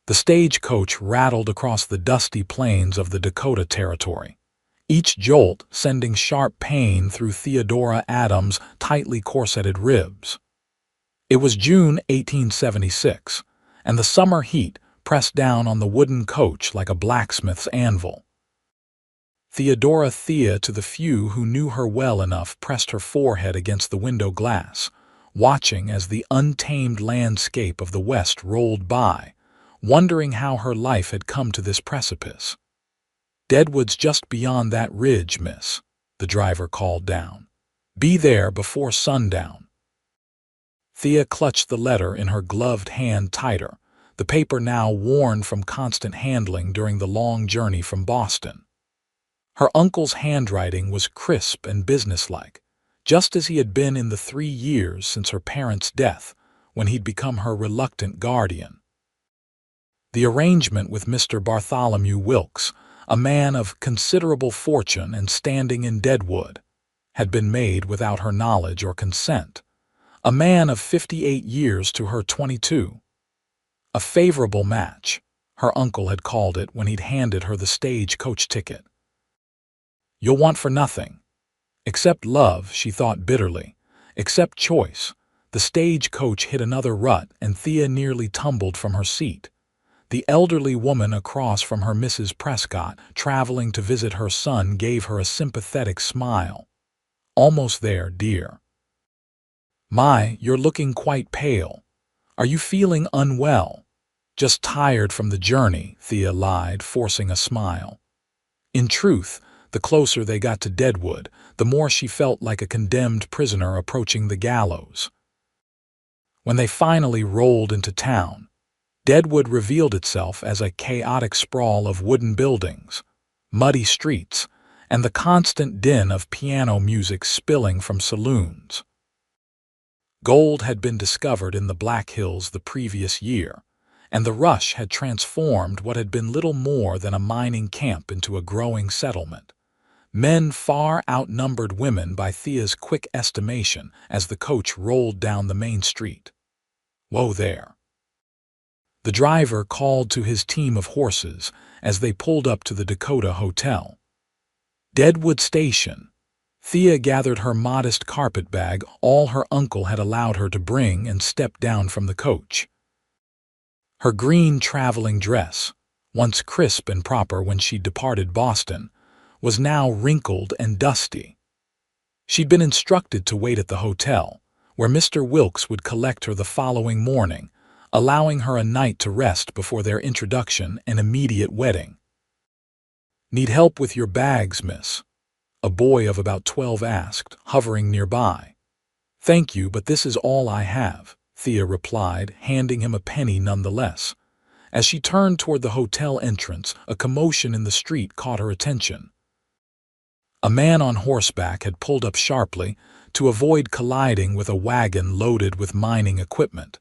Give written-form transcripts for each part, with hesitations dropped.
The stagecoach rattled across the dusty plains of the Dakota Territory, each jolt sending sharp pain through Theodora Adams' tightly corseted ribs. It was June 1876, and the summer heat pressed down on the wooden coach like a blacksmith's anvil. Theodora Thea, to the few who knew her well enough, pressed her forehead against the window glass, watching as the untamed landscape of the West rolled by, wondering how her life had come to this precipice. "Deadwood's just beyond that ridge, miss," the driver called down. "Be there before sundown." Thea clutched the letter in her gloved hand tighter, the paper now worn from constant handling during the long journey from Boston. Her uncle's handwriting was crisp and businesslike, just as he had been in the 3 years since her parents' death, when he'd become her reluctant guardian. The arrangement with Mr. Bartholomew Wilkes, a man of considerable fortune and standing in Deadwood, had been made without her knowledge or consent. A man of 58 years to her 22. A favorable match, her uncle had called it when he'd handed her the stagecoach ticket. "You'll want for nothing. Except love," she thought bitterly. "Except choice." The stagecoach hit another rut, and Thea nearly tumbled from her seat. The elderly woman across from her, Mrs. Prescott, traveling to visit her son, gave her a sympathetic smile. "Almost there, dear." "My, you're looking quite pale. Are you feeling unwell?" "Just tired from the journey," Thea lied, forcing a smile. In truth, the closer they got to Deadwood, the more she felt like a condemned prisoner approaching the gallows. When they finally rolled into town, Deadwood revealed itself as a chaotic sprawl of wooden buildings, muddy streets, and the constant din of piano music spilling from saloons. Gold had been discovered in the Black Hills the previous year, and the rush had transformed what had been little more than a mining camp into a growing settlement. Men far outnumbered women by Thea's quick estimation as the coach rolled down the main street. "Whoa there!" The driver called to his team of horses as they pulled up to the Dakota Hotel. Deadwood Station. Thea gathered her modest carpet bag, all her uncle had allowed her to bring, and stepped down from the coach. Her green traveling dress, once crisp and proper when she departed Boston, was now wrinkled and dusty. She'd been instructed to wait at the hotel, where Mr. Wilkes would collect her the following morning, allowing her a night to rest before their introduction and immediate wedding. "Need help with your bags, miss?" a boy of about 12 asked, hovering nearby. "Thank you, but this is all I have," Thea replied, handing him a penny nonetheless. As she turned toward the hotel entrance, a commotion in the street caught her attention. A man on horseback had pulled up sharply to avoid colliding with a wagon loaded with mining equipment.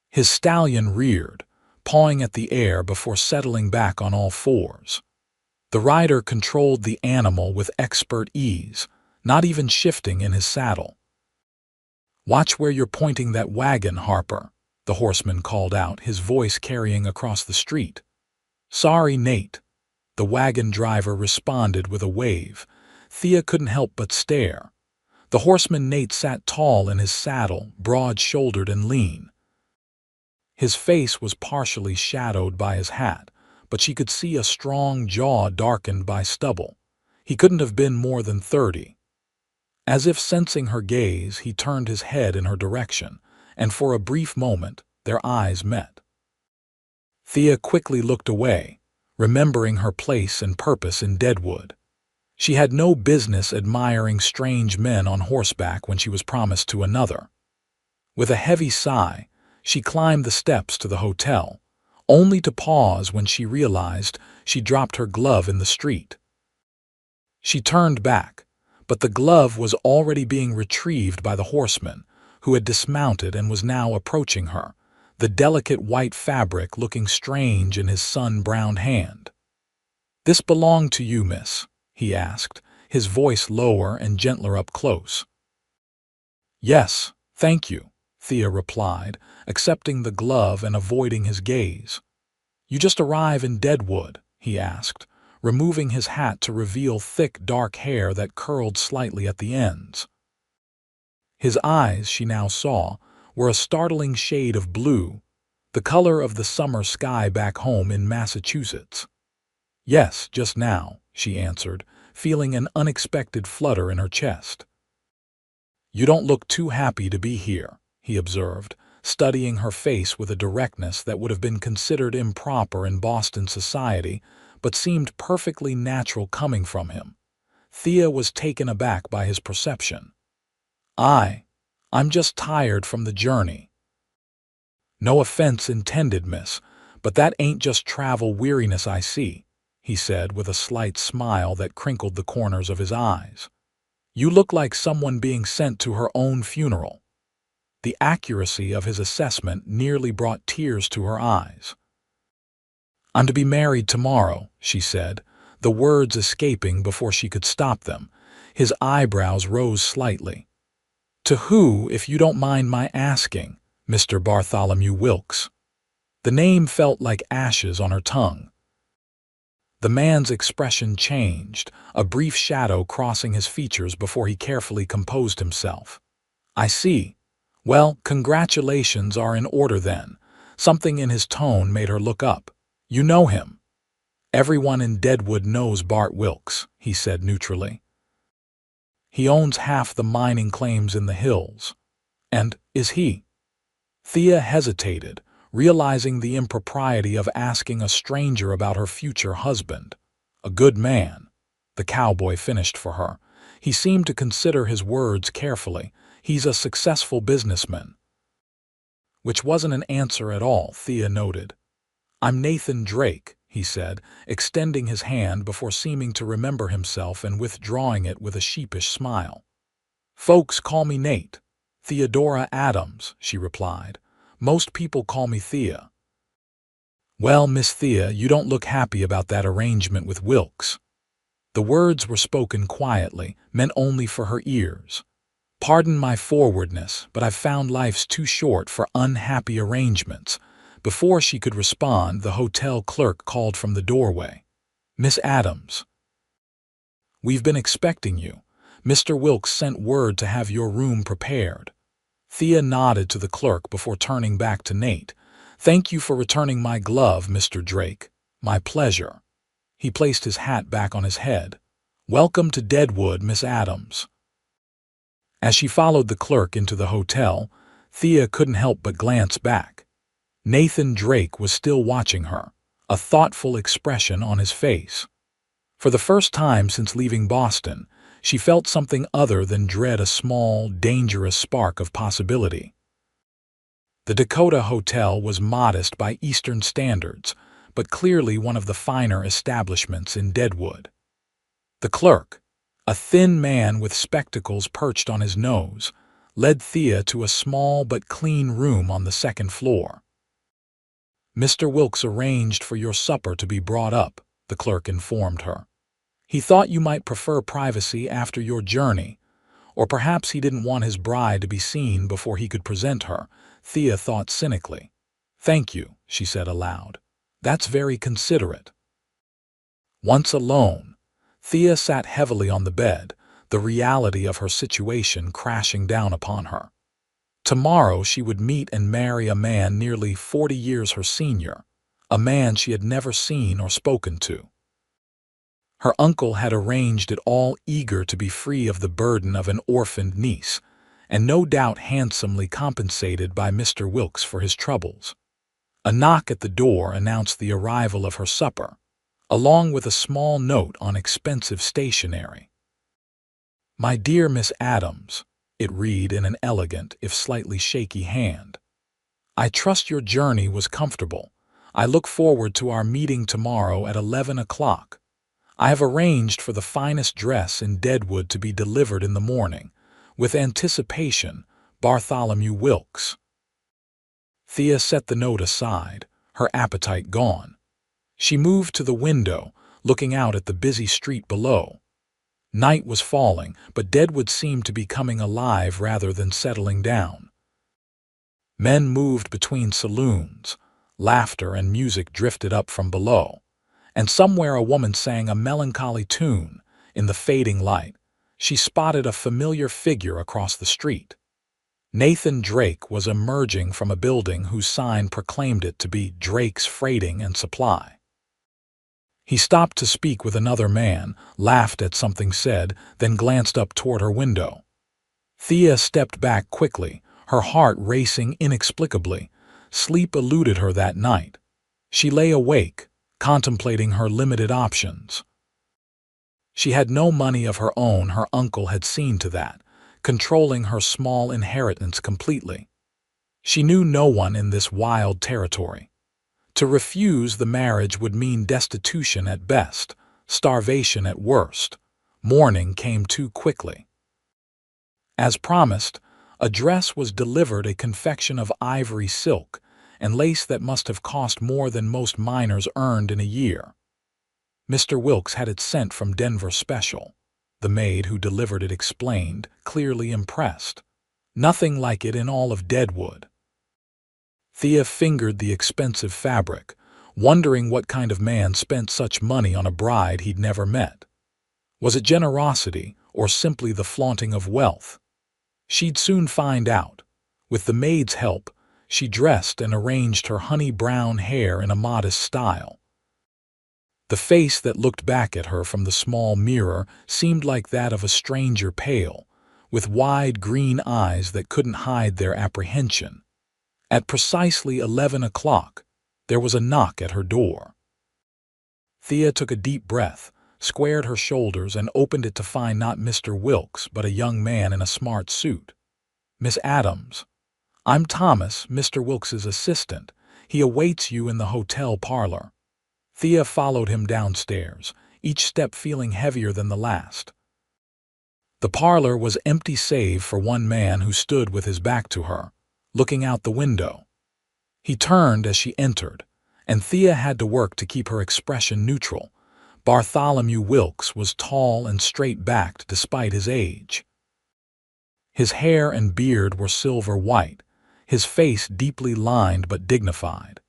His stallion reared, pawing at the air before settling back on all fours. The rider controlled the animal with expert ease, not even shifting in his saddle. "Watch where you're pointing that wagon, Harper," the horseman called out, his voice carrying across the street. "Sorry, Nate," the wagon driver responded with a wave. Thea couldn't help but stare. The horseman Nate sat tall in his saddle, broad-shouldered and lean. His face was partially shadowed by his hat, but she could see a strong jaw darkened by stubble. He couldn't have been more than 30. As if sensing her gaze, he turned his head in her direction, and for a brief moment, their eyes met. Thea quickly looked away, remembering her place and purpose in Deadwood. She had no business admiring strange men on horseback when she was promised to another. With a heavy sigh, she climbed the steps to the hotel, only to pause when she realized she dropped her glove in the street. She turned back, but the glove was already being retrieved by the horseman, who had dismounted and was now approaching her, the delicate white fabric looking strange in his sun-browned hand. "This belonged to you, miss?" he asked, his voice lower and gentler up close. "Yes, thank you," Thea replied, accepting the glove and avoiding his gaze. You just arrive in Deadwood, he asked, removing his hat to reveal thick, dark hair that curled slightly at the ends. His eyes, she now saw, were a startling shade of blue, the color of the summer sky back home in Massachusetts. Yes, just now, she answered, feeling an unexpected flutter in her chest. You don't look too happy to be here, he observed, studying her face with a directness that would have been considered improper in Boston society, but seemed perfectly natural coming from him. Thea was taken aback by his perception. I'm just tired from the journey. No offense intended, miss, but that ain't just travel weariness I see, he said with a slight smile that crinkled the corners of his eyes. You look like someone being sent to her own funeral. The accuracy of his assessment nearly brought tears to her eyes. I'm to be married tomorrow, she said, the words escaping before she could stop them. His eyebrows rose slightly. To who, if you don't mind my asking, Mr. Bartholomew Wilkes? The name felt like ashes on her tongue. The man's expression changed, a brief shadow crossing his features before he carefully composed himself. I see. Well, congratulations are in order then. Something in his tone made her look up. You know him. Everyone in Deadwood knows Bart Wilkes, he said neutrally. He owns half the mining claims in the hills. And is he? Thea hesitated, realizing the impropriety of asking a stranger about her future husband. A good man, the cowboy finished for her. He seemed to consider his words carefully. He's a successful businessman. Which wasn't an answer at all, Thea noted. I'm Nathan Drake, he said, extending his hand before seeming to remember himself and withdrawing it with a sheepish smile. Folks call me Nate. Theodora Adams, she replied. Most people call me Thea. Well, Miss Thea, you don't look happy about that arrangement with Wilkes. The words were spoken quietly, meant only for her ears. Pardon my forwardness, but I've found life's too short for unhappy arrangements. Before she could respond, the hotel clerk called from the doorway. Miss Adams. We've been expecting you. Mr. Wilkes sent word to have your room prepared. Thea nodded to the clerk before turning back to Nate. Thank you for returning my glove, Mr. Drake. My pleasure. He placed his hat back on his head. Welcome to Deadwood, Miss Adams. As she followed the clerk into the hotel, Thea couldn't help but glance back. Nathan Drake was still watching her, a thoughtful expression on his face. For the first time since leaving Boston, she felt something other than dread, a small, dangerous spark of possibility. The Dakota Hotel was modest by Eastern standards, but clearly one of the finer establishments in Deadwood. The clerk, a thin man with spectacles perched on his nose, led Thea to a small but clean room on the second floor. Mr. Wilkes arranged for your supper to be brought up, the clerk informed her. He thought you might prefer privacy after your journey, or perhaps he didn't want his bride to be seen before he could present her, Thea thought cynically. Thank you, she said aloud. That's very considerate. Once alone, Thea sat heavily on the bed, the reality of her situation crashing down upon her. Tomorrow she would meet and marry a man nearly 40 years her senior, a man she had never seen or spoken to. Her uncle had arranged it all, eager to be free of the burden of an orphaned niece, and no doubt handsomely compensated by Mr. Wilkes for his troubles. A knock at the door announced the arrival of her supper, along with a small note on expensive stationery. My dear Miss Adams, it read in an elegant, if slightly shaky hand. I trust your journey was comfortable. I look forward to our meeting tomorrow at 11 o'clock. I have arranged for the finest dress in Deadwood to be delivered in the morning. With anticipation, Bartholomew Wilkes. Thea set the note aside, her appetite gone. She moved to the window, looking out at the busy street below. Night was falling, but Deadwood seemed to be coming alive rather than settling down. Men moved between saloons, Laughter and music drifted up from below, and somewhere a woman sang a melancholy tune. In the fading light, she spotted a familiar figure across the street. Nathan Drake was emerging from a building whose sign proclaimed it to be Drake's Freighting and Supply. He stopped to speak with another man, laughed at something said, then glanced up toward her window. Thea stepped back quickly, her heart racing inexplicably. Sleep eluded her that night. She lay awake, contemplating her limited options. She had no money of her own, her uncle had seen to that, controlling her small inheritance completely. She knew no one in this wild territory. To refuse the marriage would mean destitution at best, starvation at worst. Morning came too quickly. As promised, a dress was delivered, a confection of ivory silk and lace that must have cost more than most miners earned in a year. Mr. Wilkes had it sent from Denver special. The maid who delivered it explained, clearly impressed. Nothing like it in all of Deadwood. Thea fingered the expensive fabric, wondering what kind of man spent such money on a bride he'd never met. Was it generosity or simply the flaunting of wealth? She'd soon find out. With the maid's help, she dressed and arranged her honey-brown hair in a modest style. The face that looked back at her from the small mirror seemed like that of a stranger, pale, with wide green eyes that couldn't hide their apprehension. At precisely 11 o'clock, there was a knock at her door. Thea took a deep breath, squared her shoulders, and opened it to find not Mr. Wilkes, but a young man in a smart suit. "Miss Adams, I'm Thomas, Mr. Wilkes's assistant. He awaits you in the hotel parlor." Thea followed him downstairs, each step feeling heavier than the last. The parlor was empty save for one man who stood with his back to her, looking out the window. He turned as she entered, and Thea had to work to keep her expression neutral. Bartholomew Wilkes was tall and straight-backed despite his age. His hair and beard were silver white, his face deeply lined but dignified.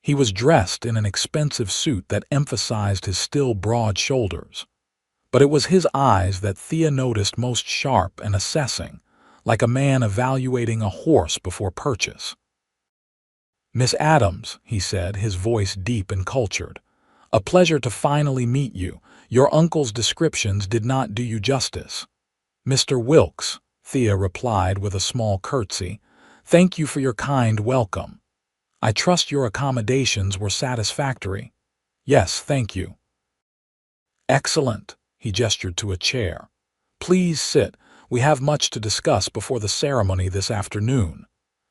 He was dressed in an expensive suit that emphasized his still broad shoulders. But it was his eyes that Thea noticed most sharp and assessing, like a man evaluating a horse before purchase. "Miss Adams," he said, his voice deep and cultured, "a pleasure to finally meet you. Your uncle's descriptions did not do you justice." "Mr. Wilkes," Thea replied with a small curtsy, "thank you for your kind welcome. I trust your accommodations were satisfactory." "Yes, thank you." "Excellent," he gestured to a chair. "Please sit. We have much to discuss before the ceremony this afternoon."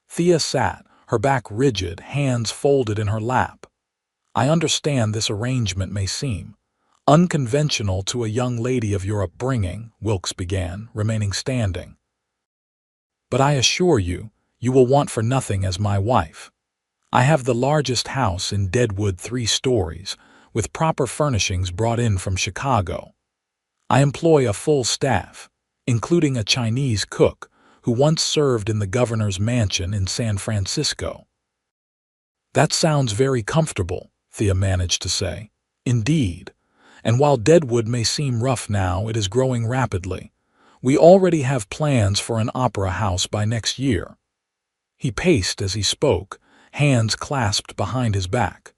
Thea sat, her back rigid, hands folded in her lap. "I understand this arrangement may seem unconventional to a young lady of your upbringing," Wilkes began, remaining standing. "But I assure you, you will want for nothing as my wife. I have the largest house in Deadwood, 3 stories, with proper furnishings brought in from Chicago. I employ a full staff, including a Chinese cook who once served in the governor's mansion in San Francisco." "That sounds very comfortable," Thea managed to say. "Indeed. And while Deadwood may seem rough now, it is growing rapidly. We already have plans for an opera house by next year." He paced as he spoke, hands clasped behind his back.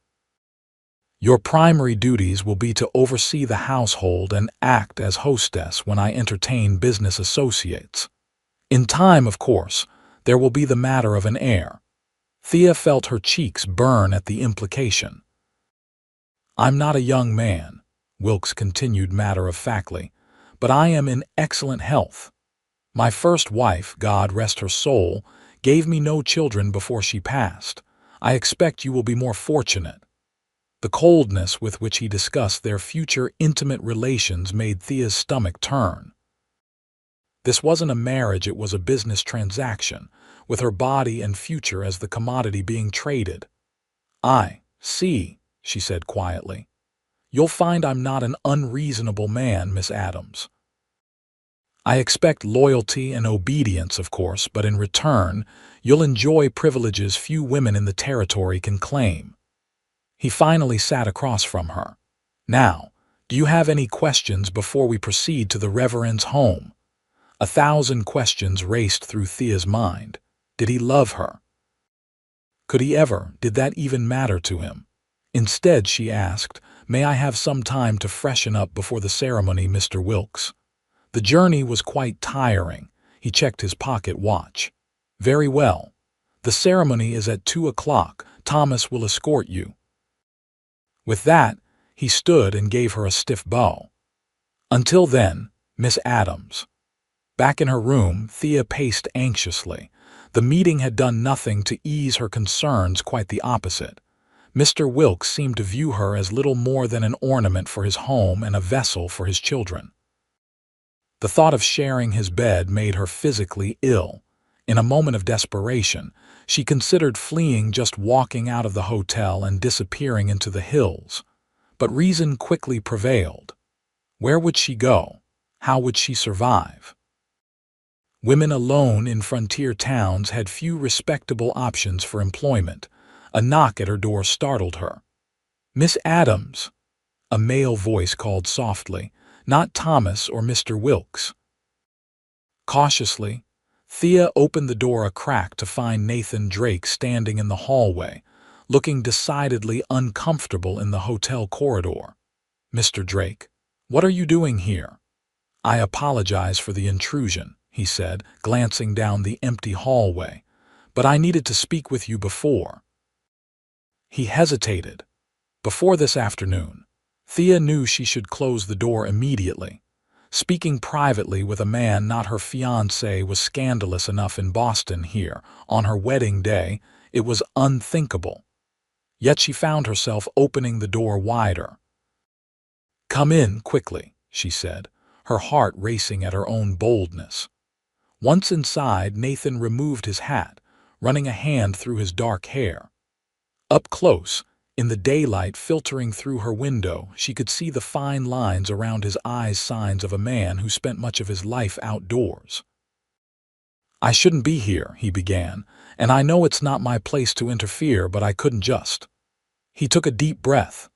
"Your primary duties will be to oversee the household and act as hostess when I entertain business associates. In time, of course, there will be the matter of an heir." Thea felt her cheeks burn at the implication. "I'm not a young man," Wilkes continued matter-of-factly, "but I am in excellent health. My first wife, God rest her soul, gave me no children before she passed. I expect you will be more fortunate." The coldness with which he discussed their future intimate relations made Thea's stomach turn. This wasn't a marriage, it was a business transaction, with her body and future as the commodity being traded. "I see," she said quietly. "You'll find I'm not an unreasonable man, Miss Adams." I expect loyalty and obedience, of course, but in return, you'll enjoy privileges few women in the territory can claim." He finally sat across from her. "Now, do you have any questions before we proceed to the Reverend's home?" 1,000 questions raced through Thea's mind. Did he love her? Could he ever? Did that even matter to him? Instead, she asked, "May I have some time to freshen up before the ceremony, Mr. Wilkes?" The journey was quite tiring. He checked his pocket watch. "Very well. The ceremony is at 2 o'clock. Thomas will escort you." With that, he stood and gave her a stiff bow. "Until then, Miss Adams." Back in her room, Thea paced anxiously. The meeting had done nothing to ease her concerns, quite the opposite. Mr. Wilkes seemed to view her as little more than an ornament for his home and a vessel for his children. The thought of sharing his bed made her physically ill. In a moment of desperation, she considered fleeing, just walking out of the hotel and disappearing into the hills. But reason quickly prevailed. Where would she go? How would she survive? Women alone in frontier towns had few respectable options for employment. A knock at her door startled her. "Miss Adams," a male voice called softly, "not Thomas or Mr. Wilkes." Cautiously, Thea opened the door a crack to find Nathan Drake standing in the hallway, looking decidedly uncomfortable in the hotel corridor. "Mr. Drake, what are you doing here?" "I apologize for the intrusion," he said, glancing down the empty hallway, "but I needed to speak with you before." He hesitated. Before this afternoon, Thea knew she should close the door immediately. Speaking privately with a man not her fiancé was scandalous enough in Boston here, on her wedding day. It was unthinkable. Yet she found herself opening the door wider. "Come in quickly," she said, her heart racing at her own boldness. Once inside, Nathan removed his hat, running a hand through his dark hair. Up close, in the daylight filtering through her window, she could see the fine lines around his eyes, signs of a man who spent much of his life outdoors. "I shouldn't be here," he began, "and I know it's not my place to interfere, but I couldn't just." He took a deep breath.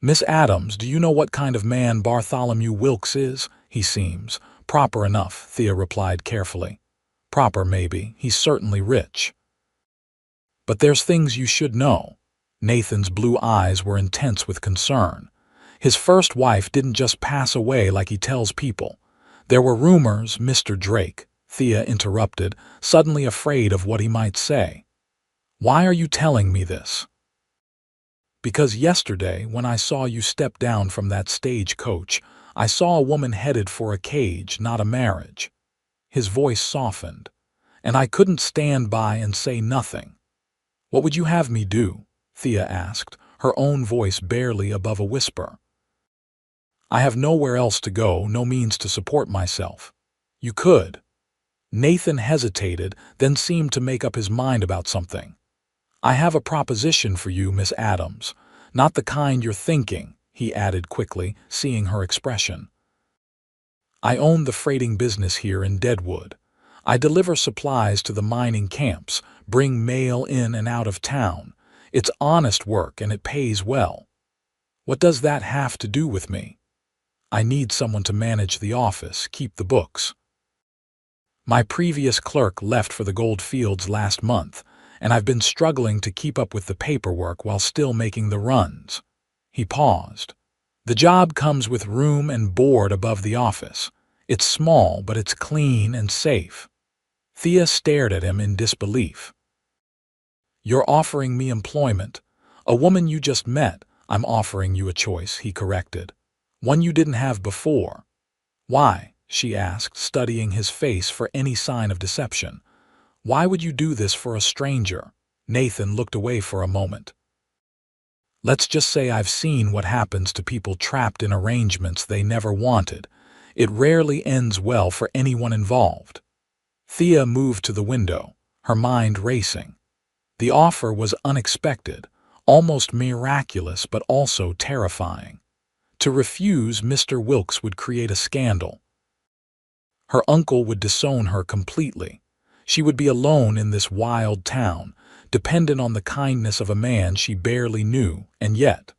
"Miss Adams, do you know what kind of man Bartholomew Wilkes is?" "He seems proper enough," Thea replied carefully. "Proper, maybe. He's certainly rich. But there's things you should know." Nathan's blue eyes were intense with concern. "His first wife didn't just pass away like he tells people. There were rumors, Mr. Drake," Thea interrupted, suddenly afraid of what he might say. "Why are you telling me this?" "Because yesterday, when I saw you step down from that stagecoach, I saw a woman headed for a cage, not a marriage." His voice softened. "And I couldn't stand by and say nothing." "What would you have me do?" Thea asked, her own voice barely above a whisper. "I have nowhere else to go, no means to support myself." "You could." Nathan hesitated, then seemed to make up his mind about something. "I have a proposition for you, Miss Adams. Not the kind you're thinking," he added quickly, seeing her expression. "I own the freighting business here in Deadwood. I deliver supplies to the mining camps, bring mail in and out of town. It's honest work and it pays well." "What does that have to do with me?" "I need someone to manage the office, keep the books. My previous clerk left for the gold fields last month, and I've been struggling to keep up with the paperwork while still making the runs." He paused. "The job comes with room and board above the office. It's small, but it's clean and safe." Thea stared at him in disbelief. "You're offering me employment. A woman you just met. I'm offering you a choice," he corrected. "One you didn't have before." "Why?" she asked, studying his face for any sign of deception. "Why would you do this for a stranger?" Nathan looked away for a moment. "Let's just say I've seen what happens to people trapped in arrangements they never wanted. It rarely ends well for anyone involved." Thea moved to the window, her mind racing. The offer was unexpected, almost miraculous, but also terrifying. To refuse Mr. Wilkes would create a scandal. Her uncle would disown her completely. She would be alone in this wild town, dependent on the kindness of a man she barely knew, and yet—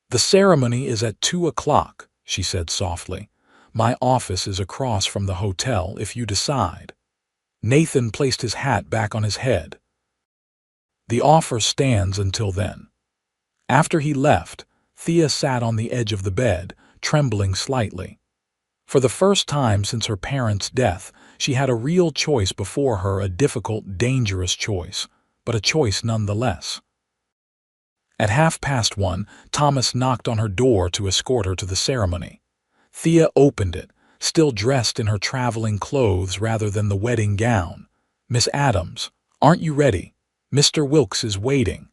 "The ceremony is at 2 o'clock, she said softly. "My office is across from the hotel if you decide." Nathan placed his hat back on his head. "The offer stands until then." After he left, Thea sat on the edge of the bed, trembling slightly. For the first time since her parents' death, she had a real choice before her, a difficult, dangerous choice, but a choice nonetheless. At 1:30, Thomas knocked on her door to escort her to the ceremony. Thea opened it, still dressed in her traveling clothes rather than the wedding gown. "Miss Adams, aren't you ready? Mr. Wilkes is waiting."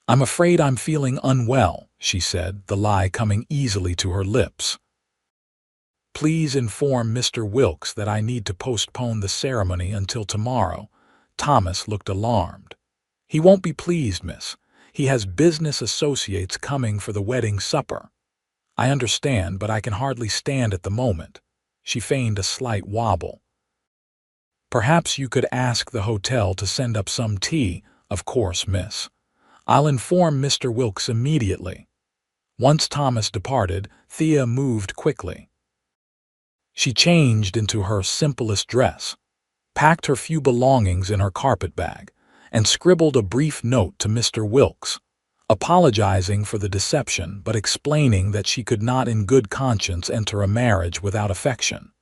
"I'm afraid I'm feeling unwell," she said, the lie coming easily to her lips. "Please inform Mr. Wilkes that I need to postpone the ceremony until tomorrow." Thomas looked alarmed. "He won't be pleased, miss. He has business associates coming for the wedding supper." "I understand, but I can hardly stand at the moment." She feigned a slight wobble. "Perhaps you could ask the hotel to send up some tea." "Of course, miss. I'll inform Mr. Wilkes immediately." Once Thomas departed, Thea moved quickly. She changed into her simplest dress, packed her few belongings in her carpet bag, and scribbled a brief note to Mr. Wilkes, apologizing for the deception but explaining that she could not in good conscience enter a marriage without affection.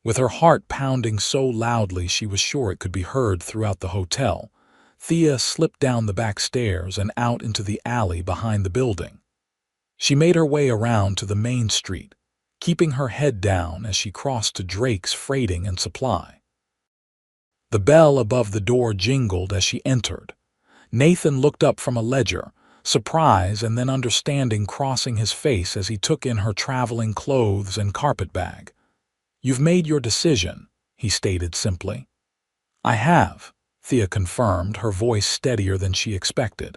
With her heart pounding so loudly she was sure it could be heard throughout the hotel, Thea slipped down the back stairs and out into the alley behind the building. She made her way around to the main street, keeping her head down as she crossed to Drake's Freighting and Supply. The bell above the door jingled as she entered. Nathan looked up from a ledger, surprise and then understanding crossing his face as he took in her traveling clothes and carpet bag. "You've made your decision," he stated simply. "I have," Thea confirmed, her voice steadier than she expected.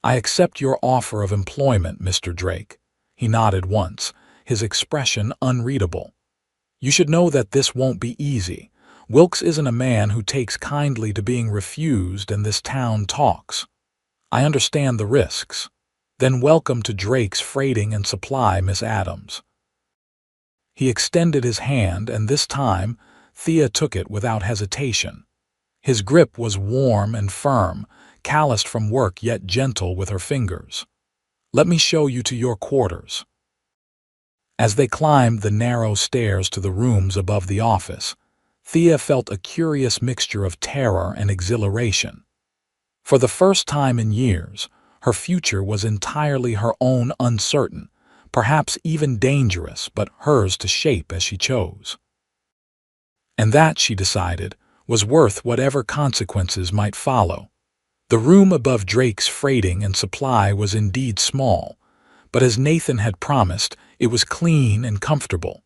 "I accept your offer of employment, Mr. Drake." He nodded once, his expression unreadable. "You should know that this won't be easy. Wilkes isn't a man who takes kindly to being refused, and this town talks. I understand the risks. Then welcome to Drake's Freighting and Supply, Miss Adams." He extended his hand, and this time Thea took it without hesitation. His grip was warm and firm, calloused from work yet gentle with her fingers. "Let me show you to your quarters." As they climbed the narrow stairs to the rooms above the office, Thea felt a curious mixture of terror and exhilaration. For the first time in years, her future was entirely her own, uncertain, perhaps even dangerous, but hers to shape as she chose. And that, she decided, was worth whatever consequences might follow. The room above Drake's Freighting and Supply was indeed small, but as Nathan had promised, it was clean and comfortable.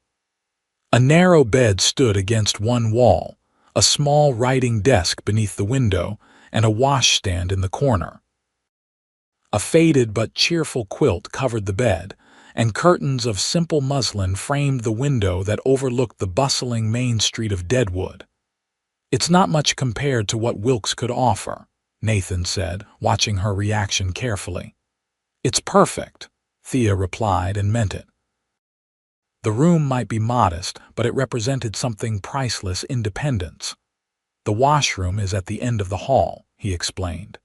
A narrow bed stood against one wall, a small writing desk beneath the window, and a washstand in the corner. A faded but cheerful quilt covered the bed, and curtains of simple muslin framed the window that overlooked the bustling main street of Deadwood. "It's not much compared to what Wilkes could offer," Nathan said, watching her reaction carefully. "It's perfect," Thea replied and meant it. The room might be modest, but it represented something priceless: independence. "The washroom is at the end of the hall," he explained.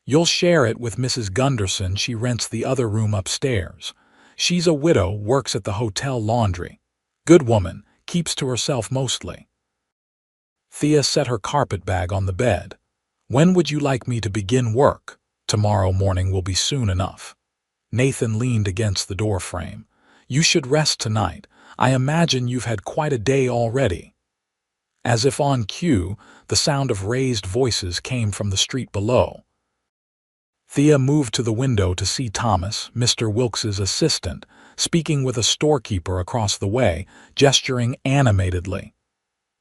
"You'll share it with Mrs. Gunderson. She rents the other room upstairs. She's a widow, works at the hotel laundry. Good woman, keeps to herself mostly." Thea set her carpet bag on the bed. "When would you like me to begin work?" "Tomorrow morning will be soon enough." Nathan leaned against the doorframe. "You should rest tonight. I imagine you've had quite a day already." As if on cue, the sound of raised voices came from the street below. Thea moved to the window to see Thomas, Mr. Wilkes's assistant, speaking with a storekeeper across the way, gesturing animatedly.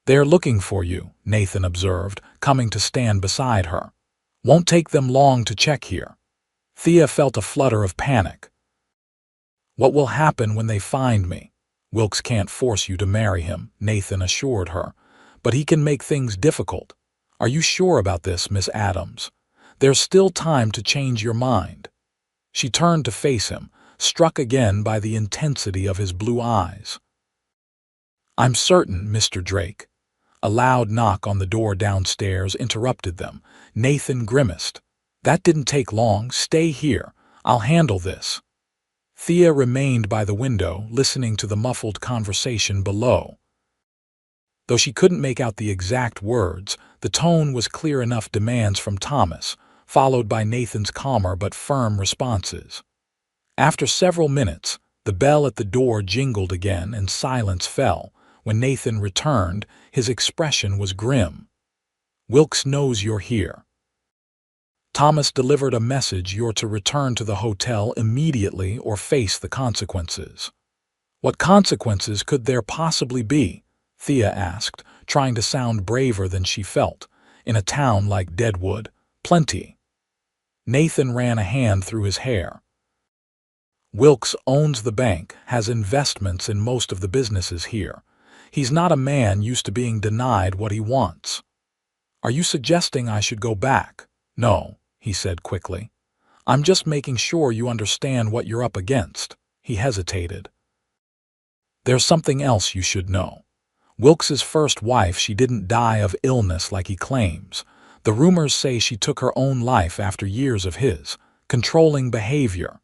"They're looking for you," Nathan observed, coming to stand beside her. "Won't take them long to check here." Thea felt a flutter of panic. "What will happen when they find me? Wilkes can't force you to marry him, Nathan assured her, but he can make things difficult. Are you sure about this, Miss Adams? There's still time to change your mind. She turned to face him, struck again by the intensity of his blue eyes. I'm certain, Mr. Drake. A loud knock on the door downstairs interrupted them. Nathan grimaced. That didn't take long. Stay here. I'll handle this. Thea remained by the window, listening to the muffled conversation below. Though she couldn't make out the exact words, the tone was clear enough. Demands from Thomas, followed by Nathan's calmer but firm responses. After several minutes, the bell at the door jingled again and silence fell. When Nathan returned, his expression was grim. Wilkes knows you're here. Thomas delivered a message. You're to return to the hotel immediately or face the consequences. What consequences could there possibly be? Thea asked, trying to sound braver than she felt. In a town like Deadwood, plenty. Nathan ran a hand through his hair. Wilkes owns the bank, has investments in most of the businesses here. He's not a man used to being denied what he wants. Are you suggesting I should go back? No, he said quickly. I'm just making sure you understand what you're up against. He hesitated. There's something else you should know. Wilkes's first wife, she didn't die of illness like he claims. The rumors say she took her own life after years of his controlling behavior.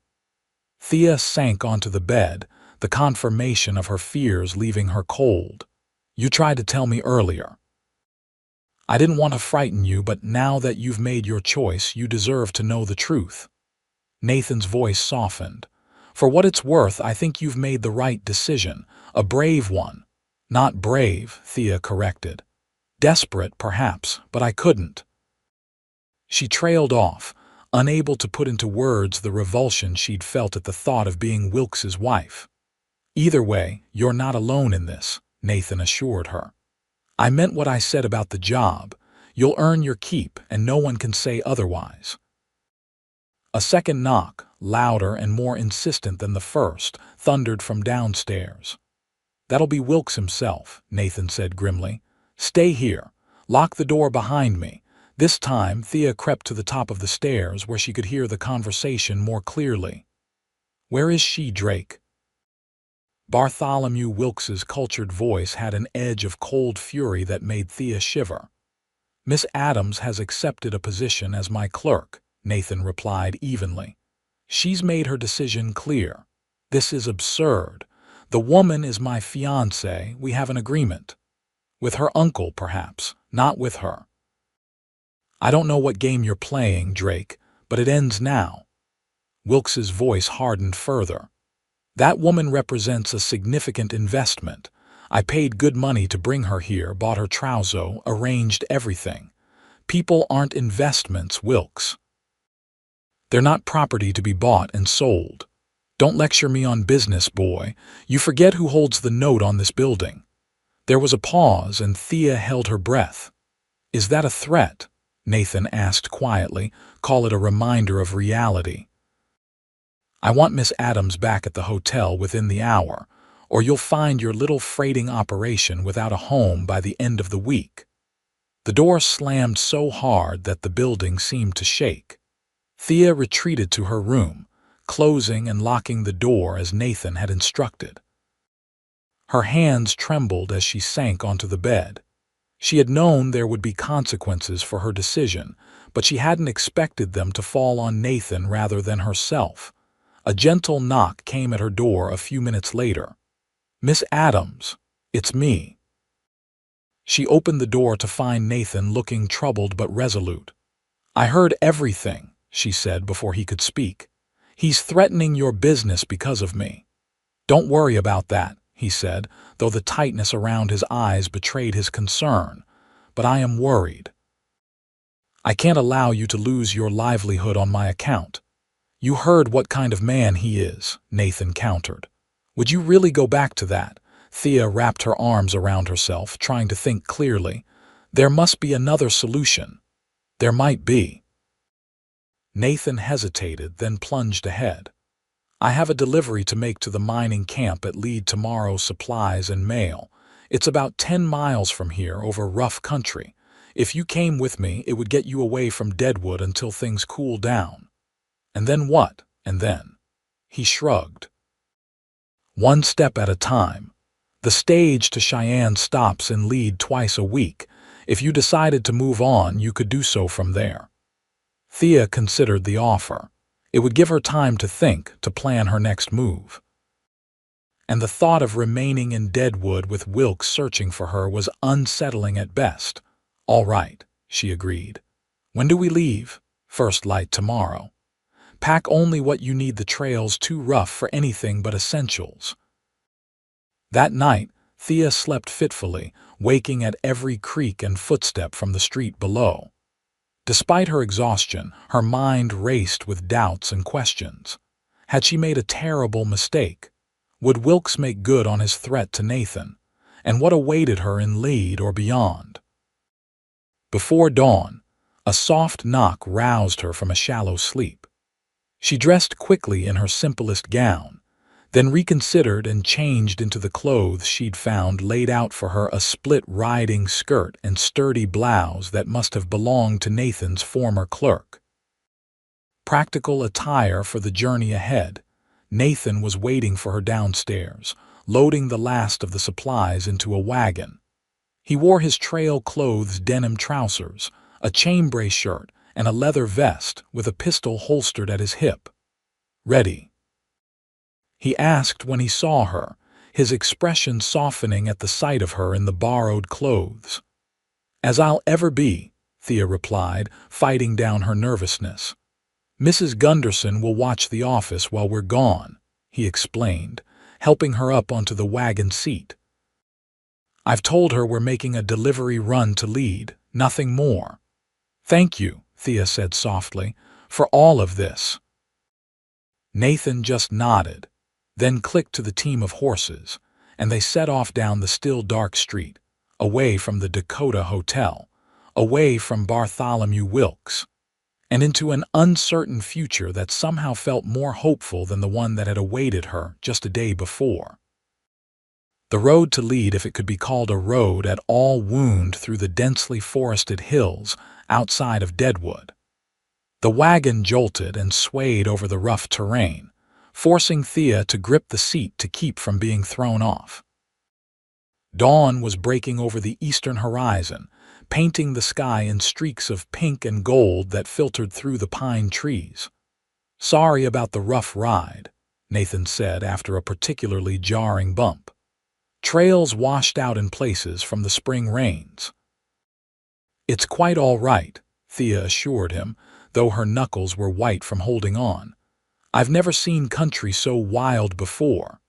Thea sank onto the bed, the confirmation of her fears leaving her cold. You tried to tell me earlier. I didn't want to frighten you, but now that you've made your choice, you deserve to know the truth. Nathan's voice softened. For what it's worth, I think you've made the right decision, a brave one. Not brave, Thea corrected. Desperate, perhaps, but I couldn't. She trailed off, unable to put into words the revulsion she'd felt at the thought of being Wilkes's wife. Either way, you're not alone in this, Nathan assured her. I meant what I said about the job. You'll earn your keep, and no one can say otherwise. A second knock, louder and more insistent than the first, thundered from downstairs. That'll be Wilkes himself, Nathan said grimly. Stay here. Lock the door behind me. This time, Thea crept to the top of the stairs where she could hear the conversation more clearly. Where is she, Drake? Bartholomew Wilkes's cultured voice had an edge of cold fury that made Thea shiver. Miss Adams has accepted a position as my clerk, Nathan replied evenly. She's made her decision clear. This is absurd. The woman is my fiancée. We have an agreement. With her uncle, perhaps, not with her. I don't know what game you're playing, Drake, but it ends now. Wilkes's voice hardened further. That woman represents a significant investment. I paid good money to bring her here, bought her trousseau, arranged everything. People aren't investments, Wilkes. They're not property to be bought and sold. Don't lecture me on business, boy. You forget who holds the note on this building. There was a pause, and Thea held her breath. Is that a threat? Nathan asked quietly. Call it a reminder of reality. I want Miss Adams back at the hotel within the hour, or you'll find your little freighting operation without a home by the end of the week. The door slammed so hard that the building seemed to shake. Thea retreated to her room, closing and locking the door as Nathan had instructed. Her hands trembled as she sank onto the bed. She had known there would be consequences for her decision, but she hadn't expected them to fall on Nathan rather than herself. A gentle knock came at her door a few minutes later. Miss Adams, it's me. She opened the door to find Nathan looking troubled but resolute. I heard everything, she said before he could speak. He's threatening your business because of me. Don't worry about that, he said, though the tightness around his eyes betrayed his concern. But I am worried. I can't allow you to lose your livelihood on my account. You heard what kind of man he is, Nathan countered. Would you really go back to that? Thea wrapped her arms around herself, trying to think clearly. There must be another solution. There might be. Nathan hesitated, then plunged ahead. I have a delivery to make to the mining camp at Lead tomorrow, supplies and mail. It's about 10 miles from here over rough country. If you came with me, it would get you away from Deadwood until things cool down. And then what? And then? He shrugged. One step at a time. The stage to Cheyenne stops in Lead twice a week. If you decided to move on, you could do so from there. Thea considered the offer. It would give her time to think, to plan her next move. And the thought of remaining in Deadwood with Wilkes searching for her was unsettling at best. All right, she agreed. When do we leave? First light tomorrow. Pack only what you need, the trail's too rough for anything but essentials. That night, Thea slept fitfully, waking at every creak and footstep from the street below. Despite her exhaustion, her mind raced with doubts and questions. Had she made a terrible mistake? Would Wilkes make good on his threat to Nathan? And what awaited her in Lead or beyond? Before dawn, a soft knock roused her from a shallow sleep. She dressed quickly in her simplest gown, then reconsidered and changed into the clothes she'd found laid out for her, a split riding skirt and sturdy blouse that must have belonged to Nathan's former clerk. Practical attire for the journey ahead. Nathan was waiting for her downstairs, loading the last of the supplies into a wagon. He wore his trail clothes, denim trousers, a chambray shirt, and a leather vest with a pistol holstered at his hip. "Ready?" he asked when he saw her, his expression softening at the sight of her in the borrowed clothes. "As I'll ever be," Thea replied, fighting down her nervousness. "Mrs. Gunderson will watch the office while we're gone," he explained, helping her up onto the wagon seat. "I've told her we're making a delivery run to Lead, nothing more." "Thank you," Thea said softly, "for all of this." Nathan just nodded, then clicked to the team of horses, and they set off down the still dark street, away from the Dakota Hotel, away from Bartholomew Wilkes, and into an uncertain future that somehow felt more hopeful than the one that had awaited her just a day before. The road to Lead, if it could be called a road at all, wound through the densely forested hills outside of Deadwood. The wagon jolted and swayed over the rough terrain, forcing Thea to grip the seat to keep from being thrown off. Dawn was breaking over the eastern horizon, painting the sky in streaks of pink and gold that filtered through the pine trees. "Sorry about the rough ride," Nathan said after a particularly jarring bump. Trails washed out in places from the spring rains. "It's quite all right," Thea assured him, though her knuckles were white from holding on. "I've never seen country so wild before."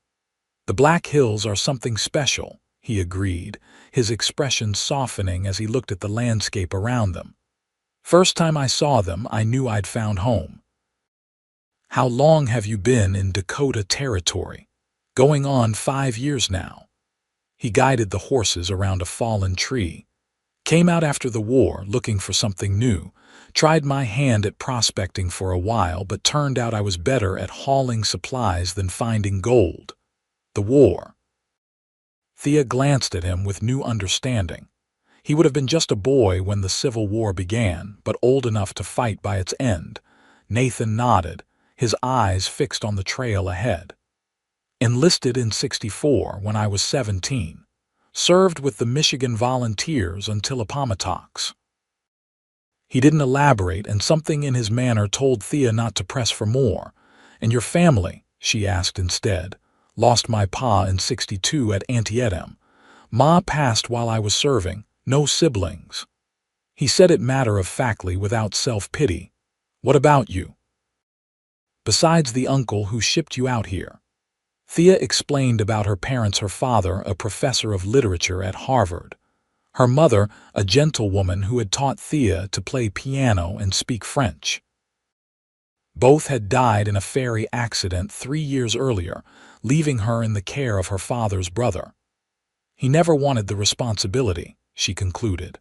"The Black Hills are something special," he agreed, his expression softening as he looked at the landscape around them. "First time I saw them, I knew I'd found home." "How long have you been in Dakota Territory?" "Going on 5 years now." He guided the horses around a fallen tree. "Came out after the war, looking for something new. Tried my hand at prospecting for a while, but turned out I was better at hauling supplies than finding gold." "The war." Thea glanced at him with new understanding. He would have been just a boy when the Civil War began, but old enough to fight by its end. Nathan nodded, his eyes fixed on the trail ahead. "Enlisted in '64 when I was 17. Served with the Michigan Volunteers until Appomattox." He didn't elaborate, and something in his manner told Thea not to press for more. "And your family?" she asked instead. "Lost my pa in '62 at Antietam. Ma passed while I was serving, no siblings." He said it matter-of-factly without self-pity. "What about you?" "Besides the uncle who shipped you out here." Thea explained about her parents, her father, a professor of literature at Harvard. Her mother, a gentlewoman who had taught Thea to play piano and speak French. Both had died in a ferry accident 3 years earlier, leaving her in the care of her father's brother. "He never wanted the responsibility," she concluded.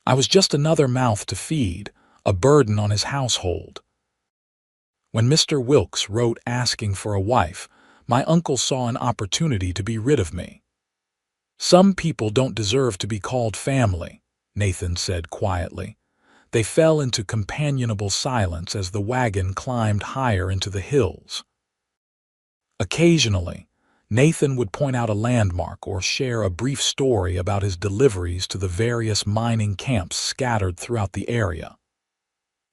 "I was just another mouth to feed, a burden on his household." When Mr. Wilkes wrote asking for a wife, my uncle saw an opportunity to be rid of me. Some people don't deserve to be called family, Nathan said quietly. They fell into companionable silence as the wagon climbed higher into the hills. Occasionally, Nathan would point out a landmark or share a brief story about his deliveries to the various mining camps scattered throughout the area.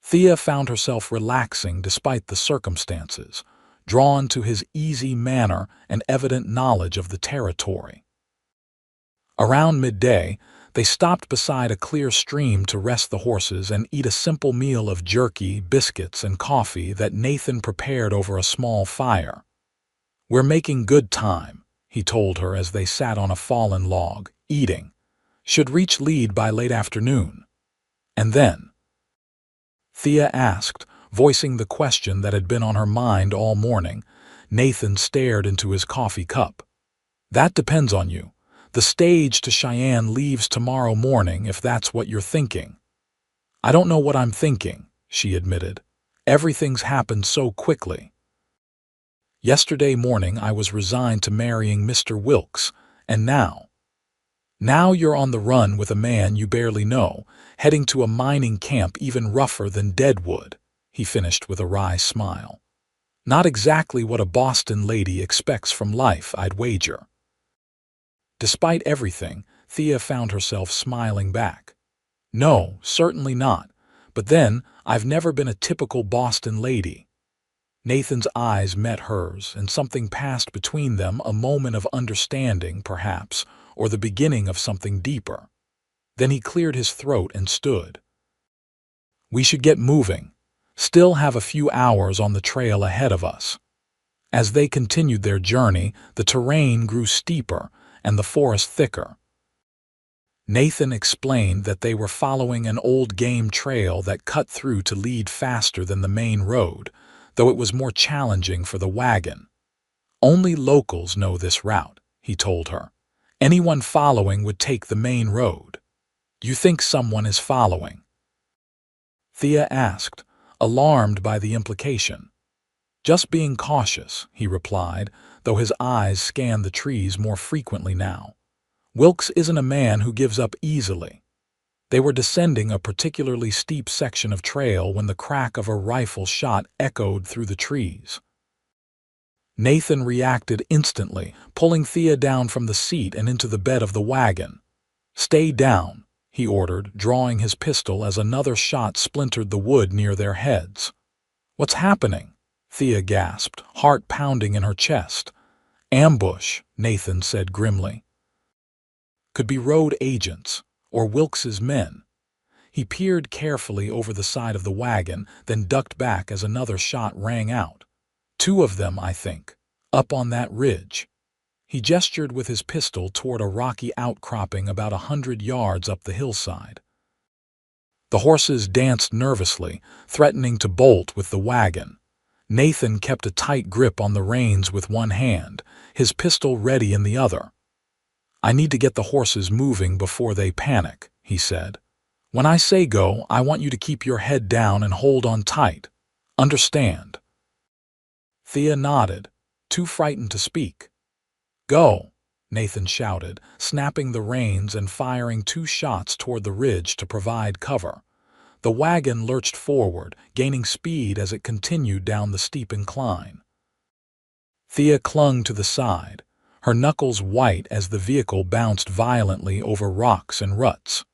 Thea found herself relaxing despite the circumstances, drawn to his easy manner and evident knowledge of the territory. Around midday, they stopped beside a clear stream to rest the horses and eat a simple meal of jerky, biscuits, and coffee that Nathan prepared over a small fire. "We're making good time," he told her as they sat on a fallen log, eating. "Should reach lead by late afternoon." "And then?" Thea asked, voicing the question that had been on her mind all morning. Nathan stared into his coffee cup. "That depends on you. The stage to Cheyenne leaves tomorrow morning if that's what you're thinking." "I don't know what I'm thinking," she admitted. "Everything's happened so quickly. Yesterday morning I was resigned to marrying Mr. Wilkes, and now you're on the run with a man you barely know, heading to a mining camp even rougher than Deadwood," he finished with a wry smile. "Not exactly what a Boston lady expects from life, I'd wager." Despite everything, Thea found herself smiling back. "No, certainly not. But then, I've never been a typical Boston lady." Nathan's eyes met hers, and something passed between them, a moment of understanding, perhaps, or the beginning of something deeper. Then he cleared his throat and stood. "We should get moving. Still have a few hours on the trail ahead of us." As they continued their journey, the terrain grew steeper and the forest thicker. Nathan explained that they were following an old game trail that cut through to lead faster than the main road, though it was more challenging for the wagon. "Only locals know this route," he told her. "Anyone following would take the main road." "You think someone is following?" Thea asked, alarmed by the implication. "Just being cautious," he replied, though his eyes scanned the trees more frequently now. "Wilkes isn't a man who gives up easily." They were descending a particularly steep section of trail when the crack of a rifle shot echoed through the trees. Nathan reacted instantly, pulling Thea down from the seat and into the bed of the wagon. "Stay down," he ordered, drawing his pistol as another shot splintered the wood near their heads. "What's happening?" Thea gasped, heart pounding in her chest. "Ambush," Nathan said grimly. "Could be road agents, or Wilkes's men." He peered carefully over the side of the wagon, then ducked back as another shot rang out. "Two of them, I think, up on that ridge." He gestured with his pistol toward a rocky outcropping about 100 yards up the hillside. The horses danced nervously, threatening to bolt with the wagon. Nathan kept a tight grip on the reins with one hand, his pistol ready in the other. "I need to get the horses moving before they panic," he said. "When I say go, I want you to keep your head down and hold on tight. Understand?" Thea nodded, too frightened to speak. "Go," Nathan shouted, snapping the reins and firing 2 shots toward the ridge to provide cover. The wagon lurched forward, gaining speed as it continued down the steep incline. Thea clung to the side, her knuckles white as the vehicle bounced violently over rocks and ruts.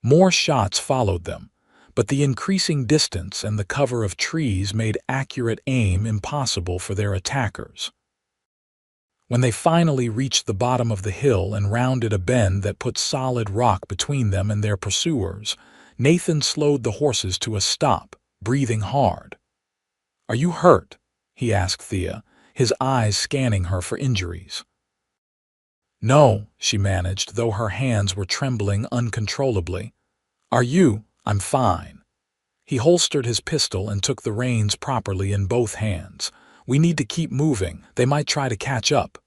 More shots followed them, but the increasing distance and the cover of trees made accurate aim impossible for their attackers. When they finally reached the bottom of the hill and rounded a bend that put solid rock between them and their pursuers, Nathan slowed the horses to a stop, breathing hard. "Are you hurt?" he asked Thea, his eyes scanning her for injuries. "No," she managed, though her hands were trembling uncontrollably. "Are you?" "I'm fine." He holstered his pistol and took the reins properly in both hands. "We need to keep moving. They might try to catch up."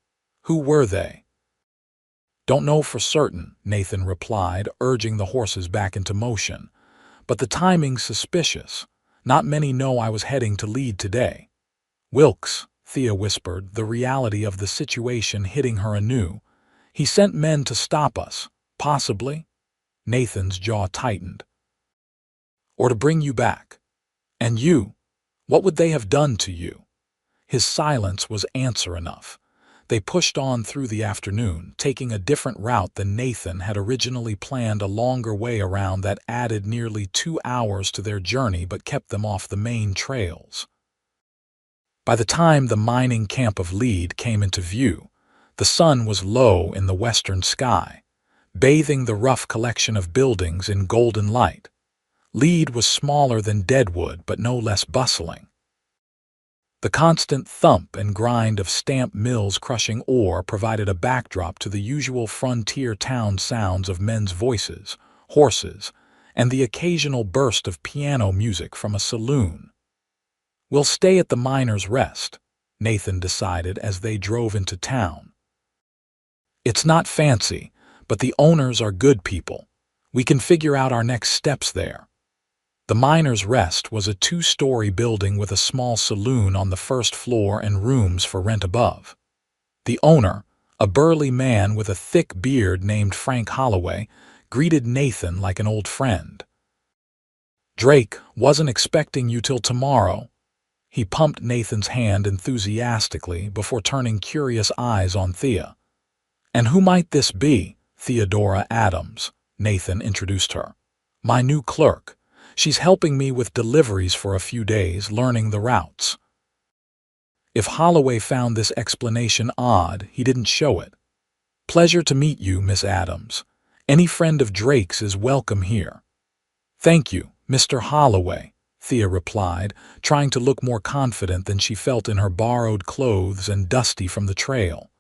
"Who were they?" "Don't know for certain," Nathan replied, urging the horses back into motion. "But the timing's suspicious. Not many know I was heading to lead today." "Wilkes," Thea whispered, the reality of the situation hitting her anew. "He sent men to stop us, possibly?" Nathan's jaw tightened. "Or to bring you back. And you, what would they have done to you?" His silence was answer enough. They pushed on through the afternoon, taking a different route than Nathan had originally planned, a longer way around that added nearly 2 hours to their journey but kept them off the main trails. By the time the mining camp of Lead came into view, the sun was low in the western sky, bathing the rough collection of buildings in golden light. Lead was smaller than Deadwood but no less bustling. The constant thump and grind of stamp mills crushing ore provided a backdrop to the usual frontier town sounds of men's voices, horses, and the occasional burst of piano music from a saloon. "We'll stay at the Miners' Rest," Nathan decided as they drove into town. "It's not fancy, but the owners are good people. We can figure out our next steps there." The Miners' Rest was a 2-story building with a small saloon on the first floor and rooms for rent above. The owner, a burly man with a thick beard named Frank Holloway, greeted Nathan like an old friend. "Drake wasn't expecting you till tomorrow." He pumped Nathan's hand enthusiastically before turning curious eyes on Thea. "And who might this be?" "Theodora Adams," Nathan introduced her. "My new clerk. She's helping me with deliveries for a few days, learning the routes." If Holloway found this explanation odd, he didn't show it. "Pleasure to meet you, Miss Adams. Any friend of Drake's is welcome here." "Thank you, Mr. Holloway," Thea replied, trying to look more confident than she felt in her borrowed clothes and dusty from the trail.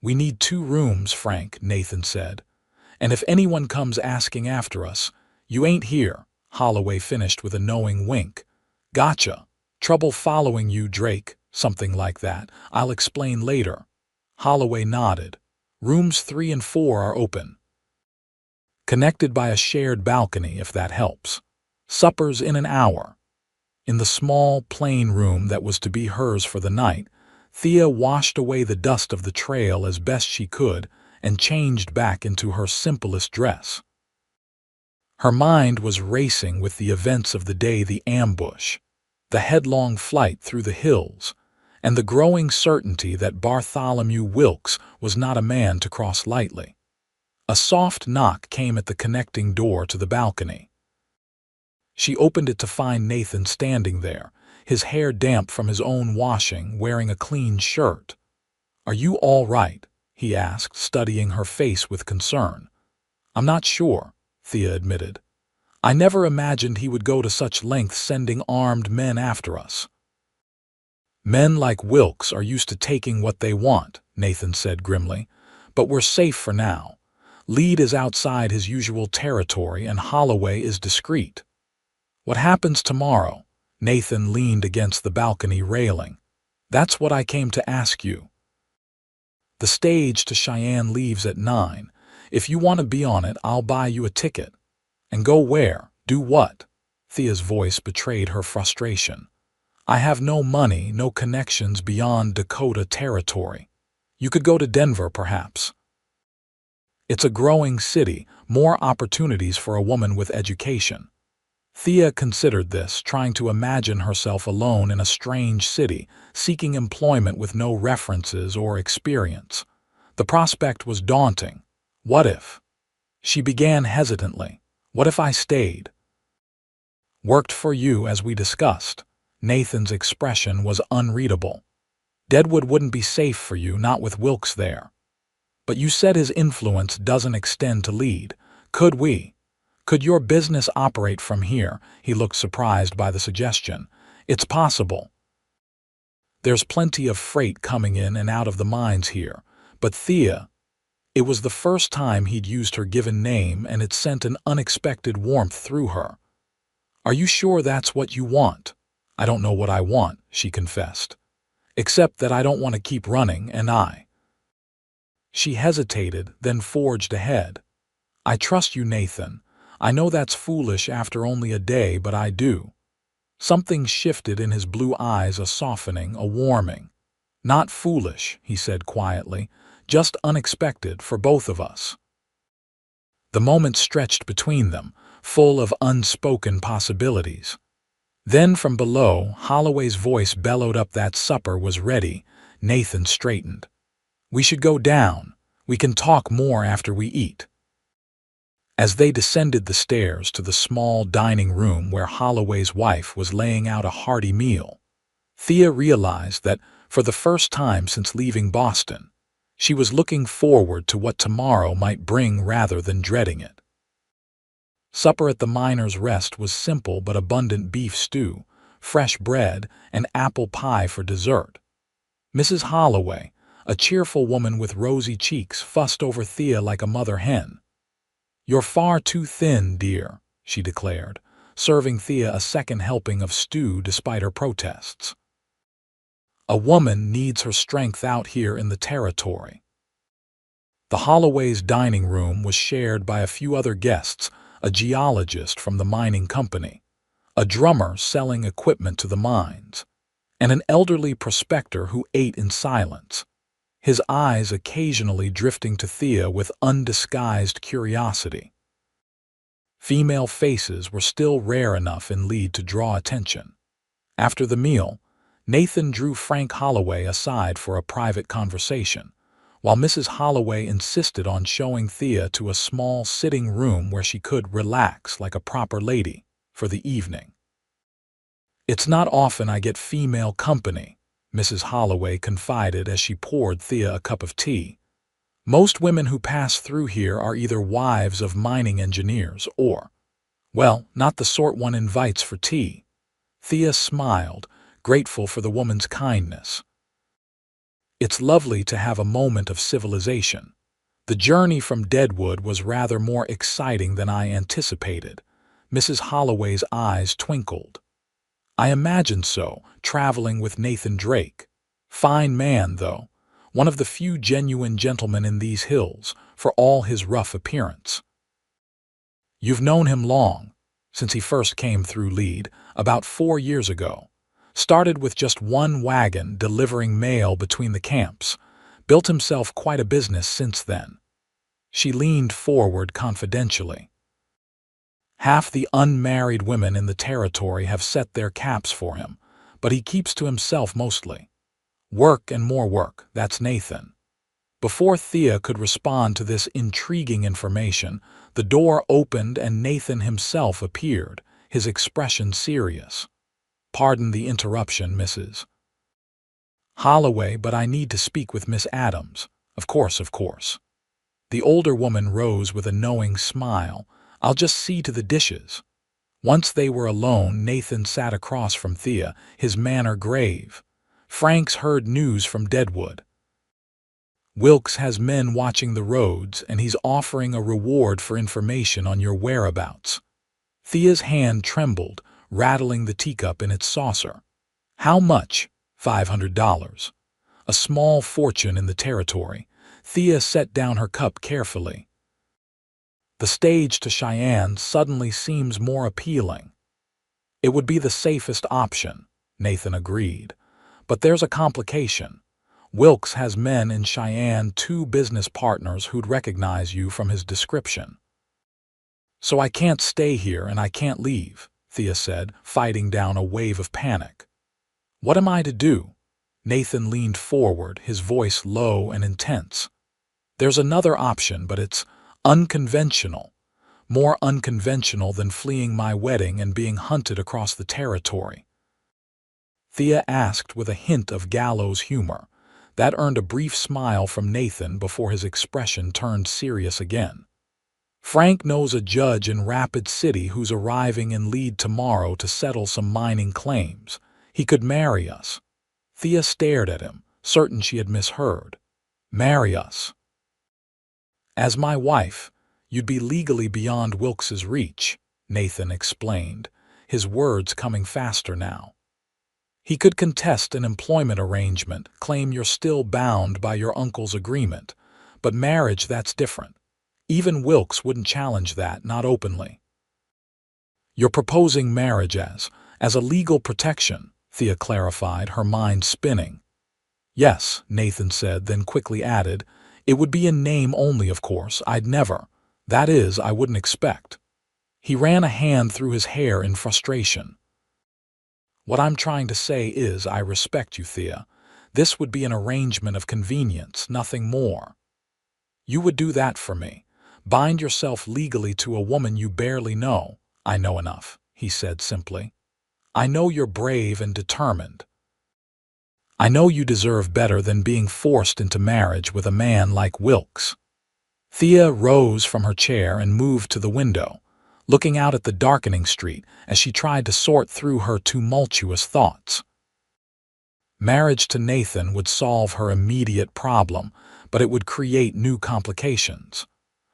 "We need 2 rooms, Frank," Nathan said. "And if anyone comes asking after us, you ain't here," Holloway finished with a knowing wink. "Gotcha. Trouble following you, Drake," something like that. "I'll explain later." Holloway nodded. "Rooms 3 and 4 are open, connected by a shared balcony, if that helps. Supper's in an hour." In the small, plain room that was to be hers for the night, Thea washed away the dust of the trail as best she could and changed back into her simplest dress. Her mind was racing with the events of the day: the ambush, the headlong flight through the hills, and the growing certainty that Bartholomew Wilkes was not a man to cross lightly. A soft knock came at the connecting door to the balcony. She opened it to find Nathan standing there, his hair damp from his own washing, wearing a clean shirt. "Are you all right?" he asked, studying her face with concern. "I'm not sure," Thea admitted. "I never imagined he would go to such lengths sending armed men after us." "Men like Wilkes are used to taking what they want," Nathan said grimly. "But we're safe for now. Lead is outside his usual territory and Holloway is discreet." "What happens tomorrow?" Nathan leaned against the balcony railing. "That's what I came to ask you." "The stage to Cheyenne leaves at 9. If you want to be on it, I'll buy you a ticket." "And go where? Do what?" Thea's voice betrayed her frustration. "I have no money, no connections beyond Dakota territory. You could go to Denver, perhaps." "It's a growing city, more opportunities for a woman with education." Thea considered this, trying to imagine herself alone in a strange city, seeking employment with no references or experience. The prospect was daunting. What if? She began hesitantly. "What if I stayed? Worked for you, as we discussed?" Nathan's expression was unreadable. "Deadwood wouldn't be safe for you, not with Wilkes there." "But you said his influence doesn't extend to Lead. Could we? Could your business operate from here?" He looked surprised by the suggestion. "It's possible. There's plenty of freight coming in and out of the mines here." But Thea, it was the first time he'd used her given name, and it sent an unexpected warmth through her. "Are you sure that's what you want?" "I don't know what I want," she confessed. "Except that I don't want to keep running, and I—" She hesitated, then forged ahead. "I trust you, Nathan. I know that's foolish after only a day, but I do." Something shifted in his blue eyes, a softening, a warming. "Not foolish," he said quietly, "just unexpected for both of us." The moment stretched between them, full of unspoken possibilities. Then from below, Holloway's voice bellowed up that supper was ready. Nathan straightened. "We should go down. We can talk more after we eat." As they descended the stairs to the small dining room where Holloway's wife was laying out a hearty meal, Thea realized that, for the first time since leaving Boston, she was looking forward to what tomorrow might bring rather than dreading it. Supper at the Miner's Rest was simple but abundant: beef stew, fresh bread, and apple pie for dessert. Mrs. Holloway, a cheerful woman with rosy cheeks, fussed over Thea like a mother hen. "You're far too thin, dear," she declared, serving Thea a second helping of stew despite her protests. "A woman needs her strength out here in the territory." The Holloway's dining room was shared by a few other guests: a geologist from the mining company, a drummer selling equipment to the mines, and an elderly prospector who ate in silence, his eyes occasionally drifting to Thea with undisguised curiosity. Female faces were still rare enough in Lead to draw attention. After the meal, Nathan drew Frank Holloway aside for a private conversation, while Mrs. Holloway insisted on showing Thea to a small sitting room where she could relax like a proper lady for the evening. "It's not often I get female company," Mrs. Holloway confided as she poured Thea a cup of tea. "Most women who pass through here are either wives of mining engineers or, well, not the sort one invites for tea." Thea smiled, grateful for the woman's kindness. "It's lovely to have a moment of civilization. The journey from Deadwood was rather more exciting than I anticipated." Mrs. Holloway's eyes twinkled. "I imagined so, traveling with Nathan Drake. Fine man, though. One of the few genuine gentlemen in these hills, for all his rough appearance." "You've known him long, since he first came through Lead, about 4 years ago. Started with just one wagon delivering mail between the camps. Built himself quite a business since then." She leaned forward confidentially. "Half the unmarried women in the territory have set their caps for him, but he keeps to himself mostly. Work and more work, that's Nathan." Before Thea could respond to this intriguing information, the door opened and Nathan himself appeared, his expression serious. "Pardon the interruption, Mrs. Holloway, but I need to speak with Miss Adams." Of course, of course." The older woman rose with a knowing smile. "I'll just see to the dishes." Once they were alone, Nathan sat across from Thea, his manner grave. "Frank's heard news from Deadwood. Wilkes has men watching the roads, and he's offering a reward for information on your whereabouts." Thea's hand trembled, rattling the teacup in its saucer. "How much?" $500. A small fortune in the territory. Thea set down her cup carefully. "The stage to Cheyenne suddenly seems more appealing." "It would be the safest option," Nathan agreed. "But there's a complication. Wilkes has men in Cheyenne, 2 business partners who'd recognize you from his description." "So I can't stay here and I can't leave," Thea said, fighting down a wave of panic. "What am I to do?" Nathan leaned forward, his voice low and intense. "There's another option, but it's unconventional. More unconventional than fleeing my wedding and being hunted across the territory." Thea asked with a hint of gallows humor. That earned a brief smile from Nathan before his expression turned serious again. "Frank knows a judge in Rapid City who's arriving in Lead tomorrow to settle some mining claims. He could marry us." Thea stared at him, certain she had misheard. "Marry us?" "As my wife, you'd be legally beyond Wilkes's reach," Nathan explained, his words coming faster now. "He could contest an employment arrangement, claim you're still bound by your uncle's agreement, but marriage, that's different. Even Wilkes wouldn't challenge that, not openly." "You're proposing marriage as As a legal protection, Thea clarified, her mind spinning. Yes, Nathan said, then quickly added, it would be in name only, of course. I'd never. That is, I wouldn't expect. He ran a hand through his hair in frustration. What I'm trying to say is, I respect you, Thea. This would be an arrangement of convenience, nothing more. You would do that for me. Bind yourself legally to a woman you barely know. I know enough, he said simply. I know you're brave and determined. I know you deserve better than being forced into marriage with a man like Wilkes. Thea rose from her chair and moved to the window, looking out at the darkening street as she tried to sort through her tumultuous thoughts. Marriage to Nathan would solve her immediate problem, but it would create new complications.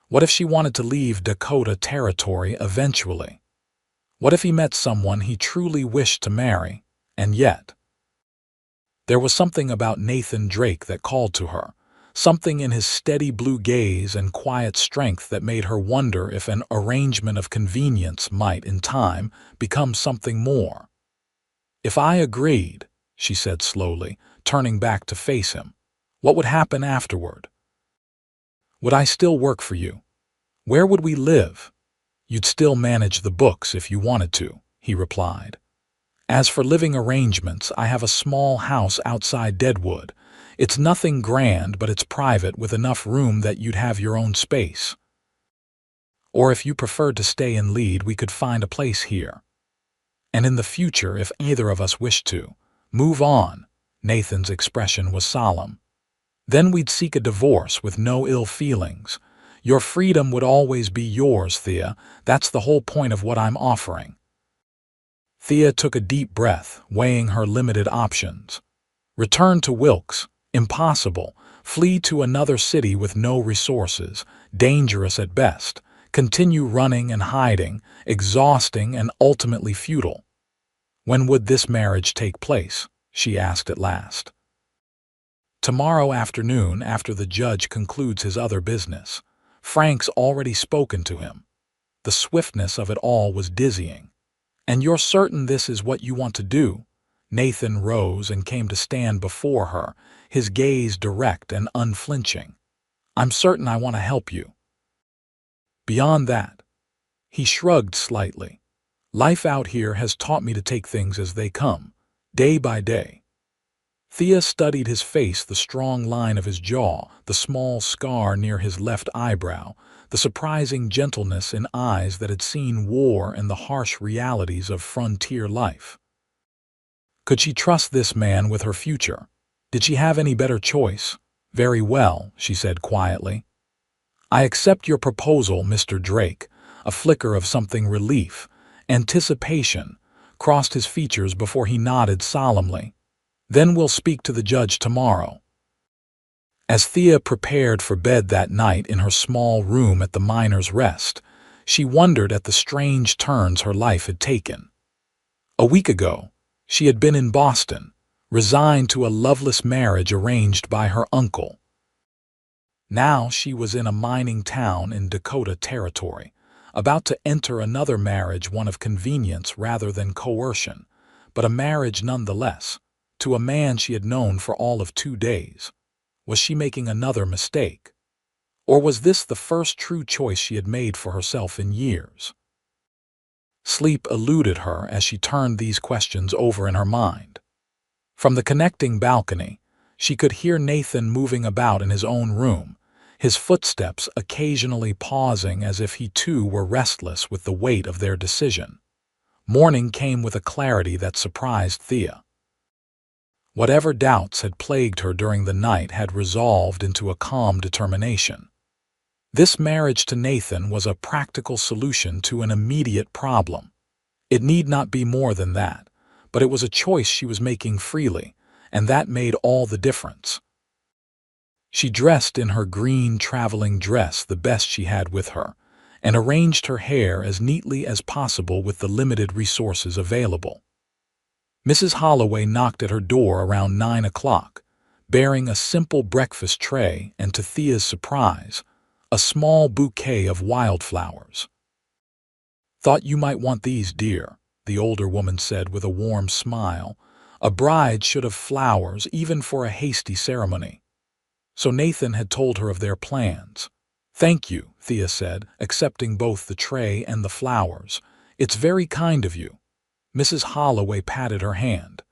What if she wanted to leave Dakota Territory eventually? What if he met someone he truly wished to marry, and yet? There was something about Nathan Drake that called to her, something in his steady blue gaze and quiet strength that made her wonder if an arrangement of convenience might, in time, become something more. If I agreed, she said slowly, turning back to face him, what would happen afterward? Would I still work for you? Where would we live? You'd still manage the books if you wanted to, he replied. As for living arrangements, I have a small house outside Deadwood. It's nothing grand, but it's private with enough room that you'd have your own space. Or if you preferred to stay and lead, we could find a place here. And in the future, if either of us wished to, move on. Nathan's expression was solemn. Then we'd seek a divorce with no ill feelings. Your freedom would always be yours, Thea. That's the whole point of what I'm offering. Thea took a deep breath, weighing her limited options. Return to Wilkes. Impossible. Flee to another city with no resources. Dangerous at best. Continue running and hiding. Exhausting and ultimately futile. When would this marriage take place? She asked at last. Tomorrow afternoon, after the judge concludes his other business. Frank's already spoken to him. The swiftness of it all was dizzying. And you're certain this is what you want to do? Nathan rose and came to stand before her, his gaze direct and unflinching. I'm certain I want to help you. Beyond that, he shrugged slightly. Life out here has taught me to take things as they come, day by day. Thea studied his face, the strong line of his jaw, the small scar near his left eyebrow, the surprising gentleness in eyes that had seen war and the harsh realities of frontier life. Could she trust this man with her future? Did she have any better choice? Very well, she said quietly. I accept your proposal, Mr. Drake. A flicker of something relief, anticipation, crossed his features before he nodded solemnly. Then we'll speak to the judge tomorrow. As Thea prepared for bed that night in her small room at the Miner's Rest, she wondered at the strange turns her life had taken. A week ago, she had been in Boston, resigned to a loveless marriage arranged by her uncle. Now she was in a mining town in Dakota Territory, about to enter another marriage, one of convenience rather than coercion, but a marriage nonetheless, to a man she had known for all of 2 days. Was she making another mistake? Or was this the first true choice she had made for herself in years? Sleep eluded her as she turned these questions over in her mind. From the connecting balcony, she could hear Nathan moving about in his own room, his footsteps occasionally pausing as if he too were restless with the weight of their decision. Morning came with a clarity that surprised Thea. Whatever doubts had plagued her during the night had resolved into a calm determination. This marriage to Nathan was a practical solution to an immediate problem. It need not be more than that, but it was a choice she was making freely, and that made all the difference. She dressed in her green traveling dress, the best she had with her, and arranged her hair as neatly as possible with the limited resources available. Mrs. Holloway knocked at her door around 9 o'clock, bearing a simple breakfast tray and, to Thea's surprise, a small bouquet of wildflowers. Thought you might want these, dear, the older woman said with a warm smile. A bride should have flowers even for a hasty ceremony. So Nathan had told her of their plans. "Thank you," Thea said, accepting both the tray and the flowers. "It's very kind of you." Mrs. Holloway patted her hand.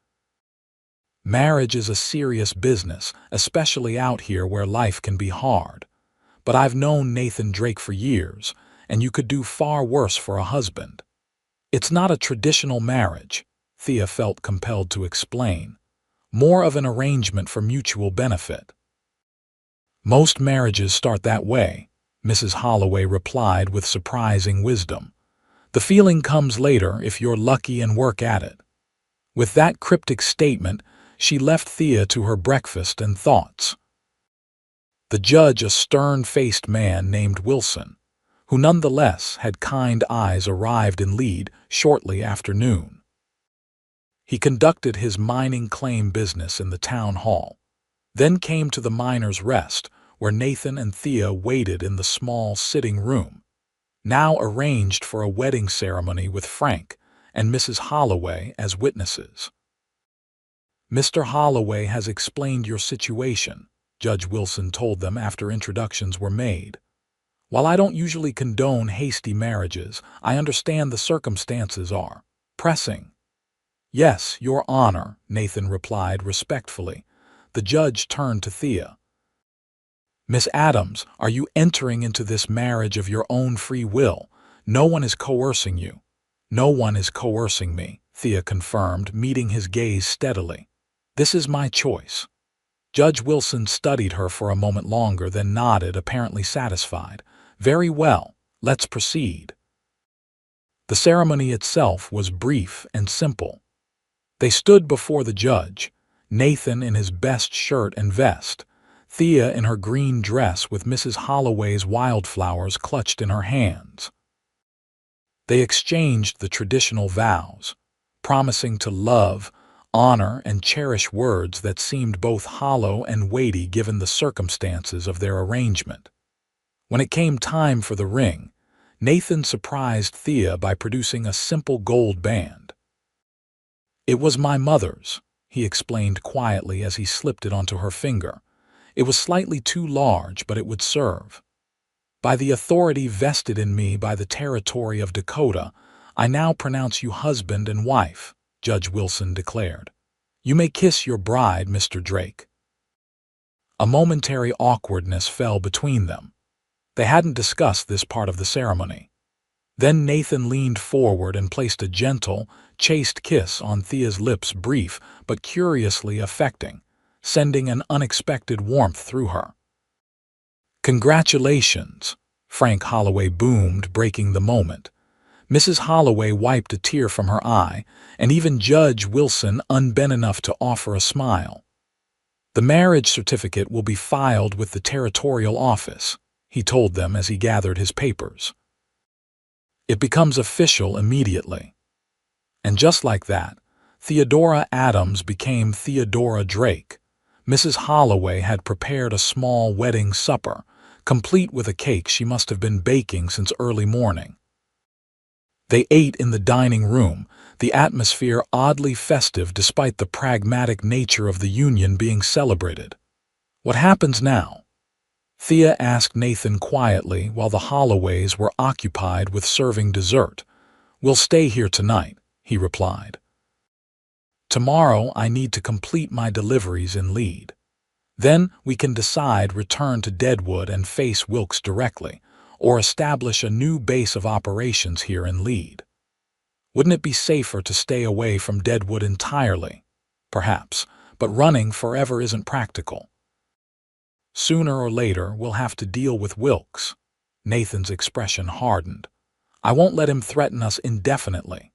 "Marriage is a serious business, especially out here where life can be hard. But I've known Nathan Drake for years, and you could do far worse for a husband. It's not a traditional marriage," Thea felt compelled to explain. "More of an arrangement for mutual benefit." "Most marriages start that way," Mrs. Holloway replied with surprising wisdom. "The feeling comes later if you're lucky and work at it." With that cryptic statement, she left Thea to her breakfast and thoughts. The judge, a stern-faced man named Wilson, who nonetheless had kind eyes, arrived in Lead shortly after noon. He conducted his mining claim business in the town hall, then came to the Miners' Rest, where Nathan and Thea waited in the small sitting room, now arranged for a wedding ceremony with Frank and Mrs. Holloway as witnesses. "Mr. Holloway has explained your situation," Judge Wilson told them after introductions were made. "While I don't usually condone hasty marriages, I understand the circumstances are pressing." "Yes, Your Honor," Nathan replied respectfully. The judge turned to Thea. "Miss Adams, are you entering into this marriage of your own free will? No one is coercing you." "No one is coercing me," Thea confirmed, meeting his gaze steadily. "This is my choice." Judge Wilson studied her for a moment longer, then nodded, apparently satisfied. "Very well, let's proceed." The ceremony itself was brief and simple. They stood before the judge, Nathan in his best shirt and vest, Thea in her green dress with Mrs. Holloway's wildflowers clutched in her hands. They exchanged the traditional vows, promising to love, honor, and cherish, words that seemed both hollow and weighty given the circumstances of their arrangement. When it came time for the ring, Nathan surprised Thea by producing a simple gold band. "It was my mother's," he explained quietly as he slipped it onto her finger. "It was slightly too large, but it would serve. By the authority vested in me by the territory of Dakota, I now pronounce you husband and wife," Judge Wilson declared. "You may kiss your bride, Mr. Drake." A momentary awkwardness fell between them. They hadn't discussed this part of the ceremony. Then Nathan leaned forward and placed a gentle, chaste kiss on Thea's lips, brief but curiously affecting, sending an unexpected warmth through her. "Congratulations," Frank Holloway boomed, breaking the moment. Mrs. Holloway wiped a tear from her eye, and even Judge Wilson unbent enough to offer a smile. "The marriage certificate will be filed with the territorial office," he told them as he gathered his papers. "It becomes official immediately." And just like that, Theodora Adams became Theodora Drake. Mrs. Holloway had prepared a small wedding supper, complete with a cake she must have been baking since early morning. They ate in the dining room, the atmosphere oddly festive despite the pragmatic nature of the union being celebrated. "What happens now?" Thea asked Nathan quietly while the Holloways were occupied with serving dessert. "We'll stay here tonight," he replied. "Tomorrow I need to complete my deliveries in Lead. Then we can decide return to Deadwood and face Wilkes directly, or establish a new base of operations here in Lead. Wouldn't it be safer to stay away from Deadwood entirely? Perhaps, but running forever isn't practical. Sooner or later we'll have to deal with Wilkes." Nathan's expression hardened. "I won't let him threaten us indefinitely."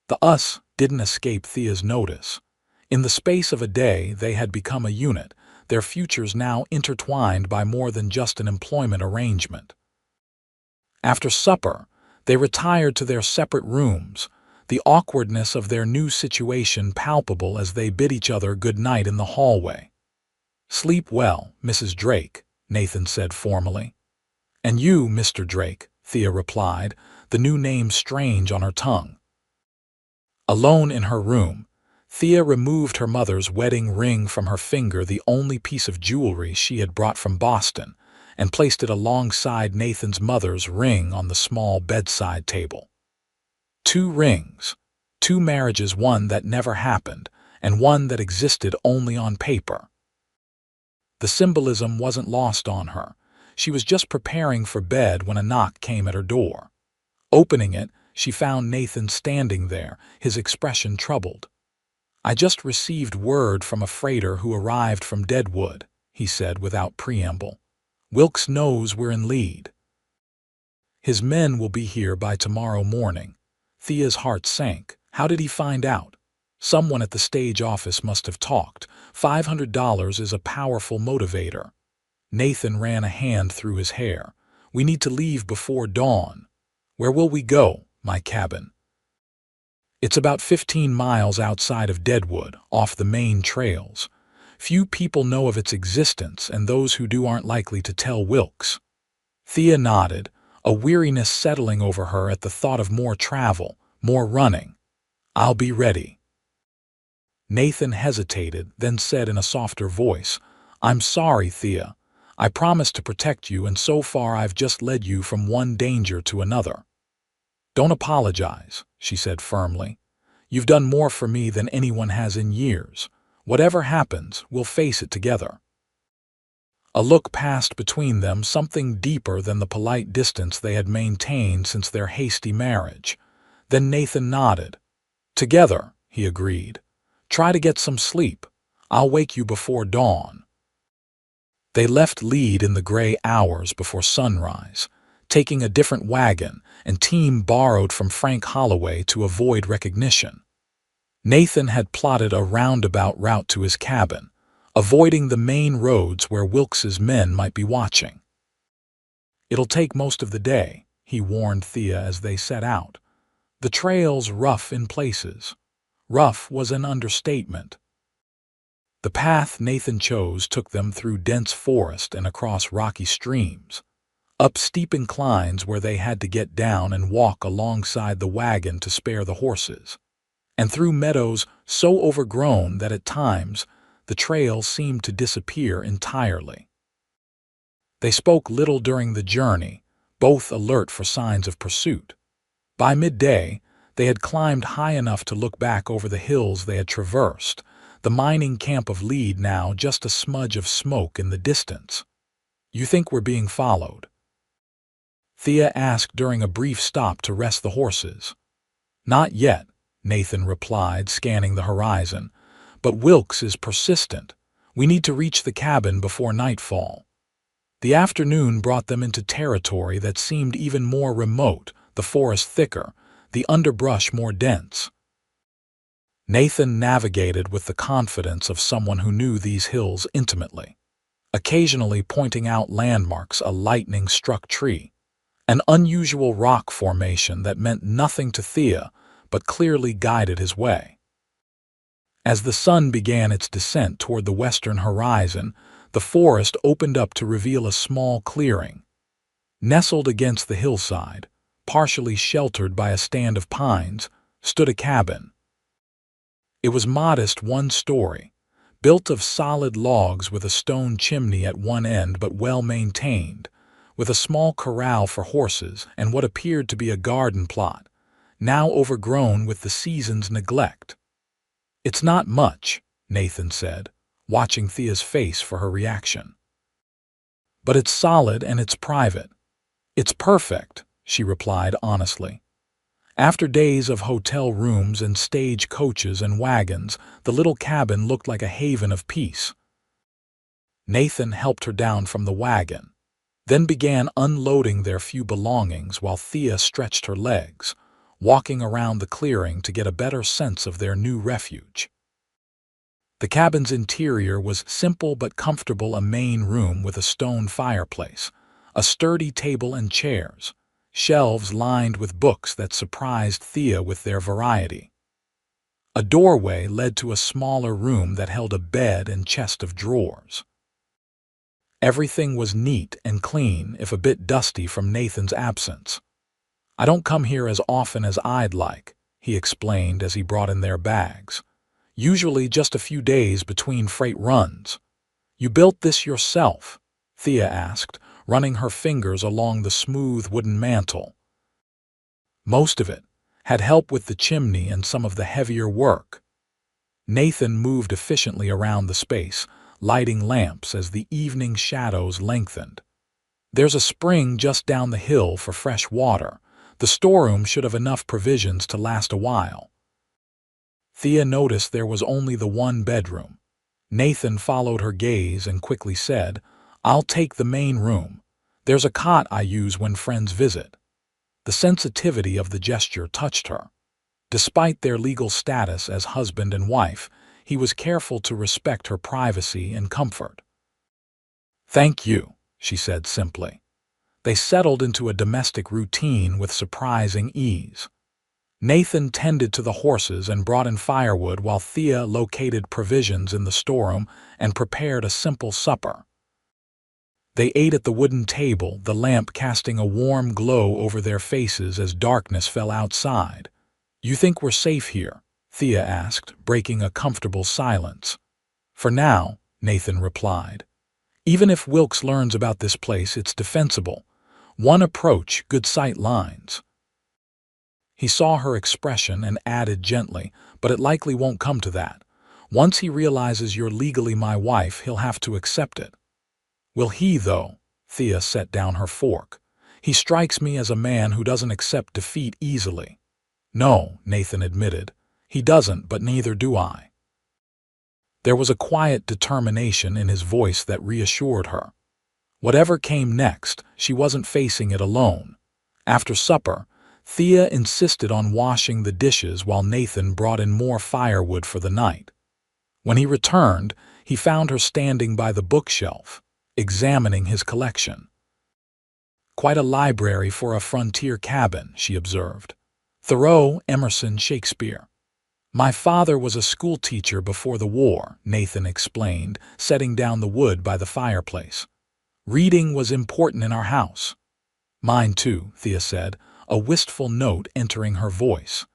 The "us" didn't escape Thea's notice. In the space of a day they had become a unit, their futures now intertwined by more than just an employment arrangement. After supper, they retired to their separate rooms, the awkwardness of their new situation palpable as they bid each other good night in the hallway. "Sleep well, Mrs. Drake," Nathan said formally. "And you, Mr. Drake," Thea replied, the new name strange on her tongue. Alone in her room, Thea removed her mother's wedding ring from her finger, the only piece of jewelry she had brought from Boston, and placed it alongside Nathan's mother's ring on the small bedside table. Two rings, two marriages, one that never happened, and one that existed only on paper. The symbolism wasn't lost on her. She was just preparing for bed when a knock came at her door. Opening it, she found Nathan standing there, his expression troubled. "I just received word from a freighter who arrived from Deadwood," he said without preamble. "Wilkes knows we're in lead. His men will be here by tomorrow morning." Thea's heart sank. How did he find out? Someone at the stage office must have talked. $500 is a powerful motivator. Nathan ran a hand through his hair. "We need to leave before dawn." "Where will we go?" "My cabin. It's about 15 miles outside of Deadwood, off the main trails. Few people know of its existence, and those who do aren't likely to tell Wilkes." Thea nodded, a weariness settling over her at the thought of more travel, more running. "I'll be ready." Nathan hesitated, then said in a softer voice, "I'm sorry, Thea. I promised to protect you, and so far I've just led you from one danger to another." "Don't apologize," she said firmly. "You've done more for me than anyone has in years. Whatever happens, we'll face it together." A look passed between them, something deeper than the polite distance they had maintained since their hasty marriage. Then Nathan nodded. "Together," he agreed. "Try to get some sleep. I'll wake you before dawn." They left Lead in the gray hours before sunrise, taking a different wagon and team borrowed from Frank Holloway to avoid recognition. Nathan had plotted a roundabout route to his cabin, avoiding the main roads where Wilkes's men might be watching. "It'll take most of the day," he warned Thea as they set out. "The trail's rough in places." Rough was an understatement. The path Nathan chose took them through dense forest and across rocky streams, up steep inclines where they had to get down and walk alongside the wagon to spare the horses, and through meadows so overgrown that at times the trail seemed to disappear entirely. They spoke little during the journey, both alert for signs of pursuit. By midday, they had climbed high enough to look back over the hills they had traversed, the mining camp of Lead now just a smudge of smoke in the distance. "You think we're being followed?" Thea asked during a brief stop to rest the horses. "Not yet," Nathan replied, scanning the horizon. "But Wilkes is persistent. We need to reach the cabin before nightfall." The afternoon brought them into territory that seemed even more remote, the forest thicker, the underbrush more dense. Nathan navigated with the confidence of someone who knew these hills intimately, occasionally pointing out landmarks, a lightning-struck tree, an unusual rock formation that meant nothing to Thea but clearly guided his way. As the sun began its descent toward the western horizon, the forest opened up to reveal a small clearing. Nestled against the hillside, partially sheltered by a stand of pines, stood a cabin. It was modest, one story, built of solid logs with a stone chimney at one end but well maintained, with a small corral for horses and what appeared to be a garden plot, now overgrown with the season's neglect. "It's not much," Nathan said, watching Thea's face for her reaction. "But it's solid and it's private." "It's perfect," she replied honestly. After days of hotel rooms and stage coaches and wagons, the little cabin looked like a haven of peace. Nathan helped her down from the wagon, then began unloading their few belongings while Thea stretched her legs, walking around the clearing to get a better sense of their new refuge. The cabin's interior was simple but comfortable, a main room with a stone fireplace, a sturdy table and chairs, shelves lined with books that surprised Thea with their variety. A doorway led to a smaller room that held a bed and chest of drawers. Everything was neat and clean, if a bit dusty from Nathan's absence. "I don't come here as often as I'd like," he explained as he brought in their bags. "Usually just a few days between freight runs." "You built this yourself?" Thea asked, running her fingers along the smooth wooden mantel. "Most of it. Had help with the chimney and some of the heavier work." Nathan moved efficiently around the space, lighting lamps as the evening shadows lengthened. "There's a spring just down the hill for fresh water. The storeroom should have enough provisions to last a while." Thea noticed there was only the one bedroom. Nathan followed her gaze and quickly said, "I'll take the main room. There's a cot I use when friends visit." The sensitivity of the gesture touched her. Despite their legal status as husband and wife, he was careful to respect her privacy and comfort. "Thank you," she said simply. They settled into a domestic routine with surprising ease. Nathan tended to the horses and brought in firewood while Thea located provisions in the storeroom and prepared a simple supper. They ate at the wooden table, the lamp casting a warm glow over their faces as darkness fell outside. "You think we're safe here?" Thea asked, breaking a comfortable silence. "For now," Nathan replied. "Even if Wilkes learns about this place, it's defensible. One approach, good sight lines." He saw her expression and added gently, "But it likely won't come to that. Once he realizes you're legally my wife, he'll have to accept it." "Will he, though?" Thea set down her fork. "He strikes me as a man who doesn't accept defeat easily." "No," Nathan admitted. "He doesn't, but neither do I." There was a quiet determination in his voice that reassured her. Whatever came next, she wasn't facing it alone. After supper, Thea insisted on washing the dishes while Nathan brought in more firewood for the night. When he returned, he found her standing by the bookshelf, examining his collection. "Quite a library for a frontier cabin," she observed. "Thoreau, Emerson, Shakespeare." "My father was a schoolteacher before the war," Nathan explained, setting down the wood by the fireplace. "Reading was important in our house." "Mine too," Thea said, a wistful note entering her voice.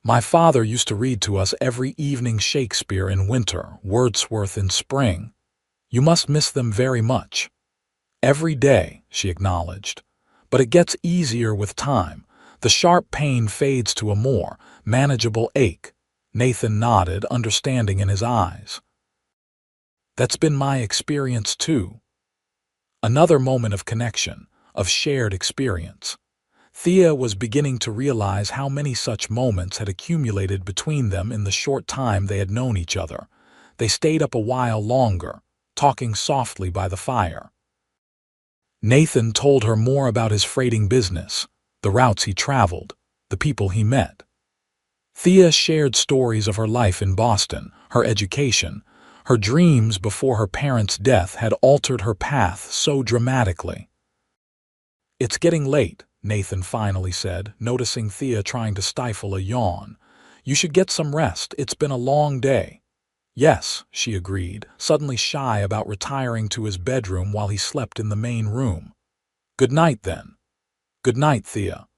"My father used to read to us every evening Shakespeare in winter, Wordsworth in spring. You must miss them very much." "Every day," she acknowledged. "But it gets easier with time. The sharp pain fades to a more manageable ache." Nathan nodded, understanding in his eyes. "That's been my experience too." Another moment of connection, of shared experience. Thea was beginning to realize how many such moments had accumulated between them in the short time they had known each other. They stayed up a while longer, talking softly by the fire. Nathan told her more about his freighting business, the routes he traveled, the people he met. Thea shared stories of her life in Boston, her education. Her dreams before her parents' death had altered her path so dramatically. "It's getting late," Nathan finally said, noticing Thea trying to stifle a yawn. "You should get some rest. It's been a long day." "Yes," she agreed, suddenly shy about retiring to his bedroom while he slept in the main room. "Good night, then." "Good night, Thea."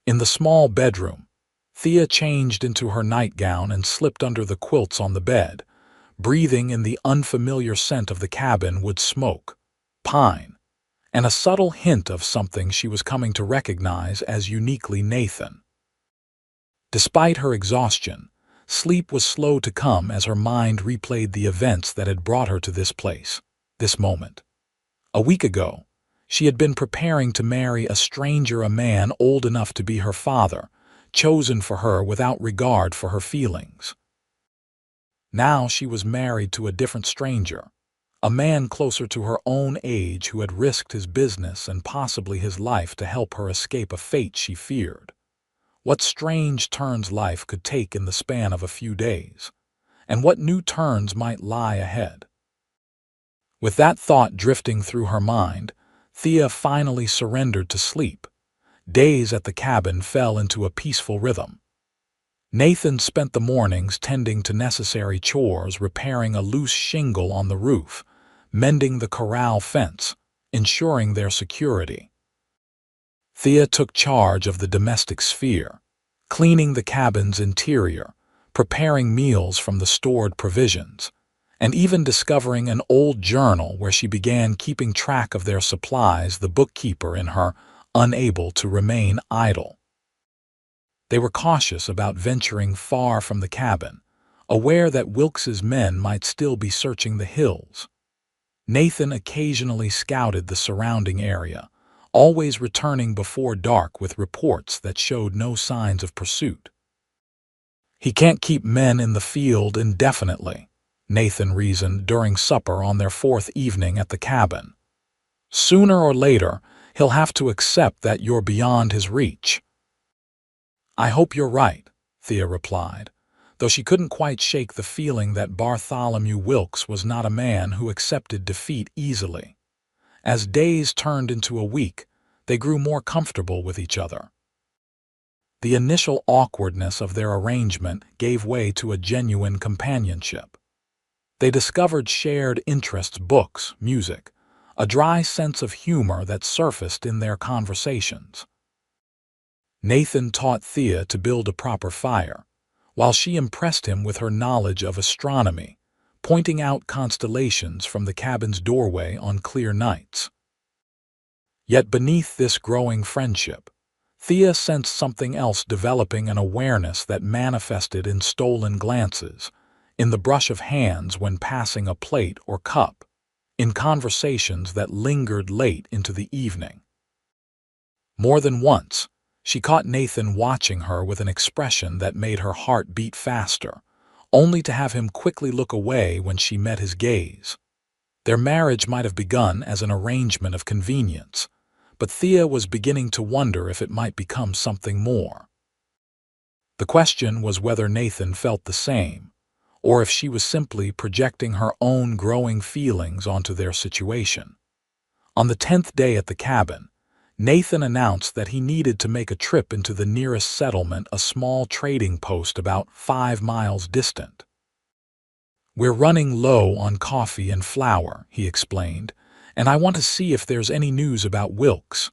In the small bedroom, Thea changed into her nightgown and slipped under the quilts on the bed, breathing in the unfamiliar scent of the cabin wood smoke, pine, and a subtle hint of something she was coming to recognize as uniquely Nathan. Despite her exhaustion, sleep was slow to come as her mind replayed the events that had brought her to this place, this moment. A week ago, she had been preparing to marry a stranger, a man old enough to be her father, chosen for her without regard for her feelings. Now she was married to a different stranger, a man closer to her own age who had risked his business and possibly his life to help her escape a fate she feared. What strange turns life could take in the span of a few days, and what new turns might lie ahead. With that thought drifting through her mind, Thea finally surrendered to sleep. Days at the cabin fell into a peaceful rhythm. Nathan spent the mornings tending to necessary chores, repairing a loose shingle on the roof, mending the corral fence, ensuring their security. Thea took charge of the domestic sphere, cleaning the cabin's interior, preparing meals from the stored provisions, and even discovering an old journal where she began keeping track of their supplies, the bookkeeper in her unable to remain idle. They were cautious about venturing far from the cabin, aware that Wilkes's men might still be searching the hills. Nathan occasionally scouted the surrounding area, always returning before dark with reports that showed no signs of pursuit. "He can't keep men in the field indefinitely," Nathan reasoned during supper on their fourth evening at the cabin. "Sooner or later, he'll have to accept that you're beyond his reach." "I hope you're right," Thea replied, though she couldn't quite shake the feeling that Bartholomew Wilkes was not a man who accepted defeat easily. As days turned into a week, they grew more comfortable with each other. The initial awkwardness of their arrangement gave way to a genuine companionship. They discovered shared interests, books, music, a dry sense of humor that surfaced in their conversations. Nathan taught Thea to build a proper fire, while she impressed him with her knowledge of astronomy, pointing out constellations from the cabin's doorway on clear nights. Yet beneath this growing friendship, Thea sensed something else developing, an awareness that manifested in stolen glances, in the brush of hands when passing a plate or cup, in conversations that lingered late into the evening. More than once, she caught Nathan watching her with an expression that made her heart beat faster, only to have him quickly look away when she met his gaze. Their marriage might have begun as an arrangement of convenience, but Thea was beginning to wonder if it might become something more. The question was whether Nathan felt the same, or if she was simply projecting her own growing feelings onto their situation. On the 10th day at the cabin, Nathan announced that he needed to make a trip into the nearest settlement, a small trading post about 5 miles distant. "We're running low on coffee and flour," he explained, "and I want to see if there's any news about Wilkes.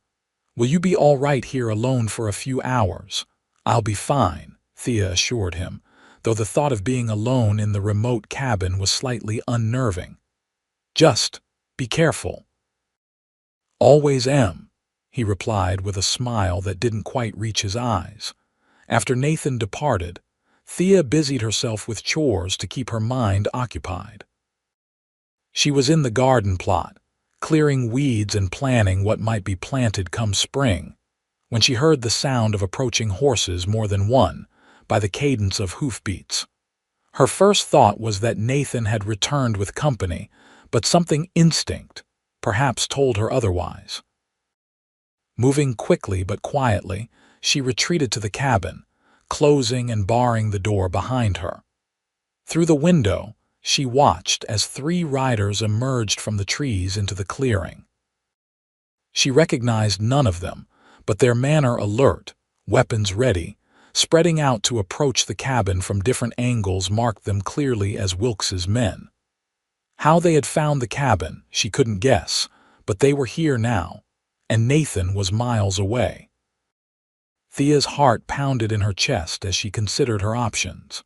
Will you be all right here alone for a few hours?" "I'll be fine," Thea assured him, though the thought of being alone in the remote cabin was slightly unnerving. "Just be careful." "Always am," he replied with a smile that didn't quite reach his eyes. After Nathan departed, Thea busied herself with chores to keep her mind occupied. She was in the garden plot, clearing weeds and planning what might be planted come spring, when she heard the sound of approaching horses, more than one, by the cadence of hoofbeats. Her first thought was that Nathan had returned with company, but something instinct, perhaps, told her otherwise. Moving quickly but quietly, she retreated to the cabin, closing and barring the door behind her. Through the window, she watched as 3 riders emerged from the trees into the clearing. She recognized none of them, but their manner alert, weapons ready, spreading out to approach the cabin from different angles marked them clearly as Wilkes's men. How they had found the cabin, she couldn't guess, but they were here now, and Nathan was miles away. Thea's heart pounded in her chest as she considered her options.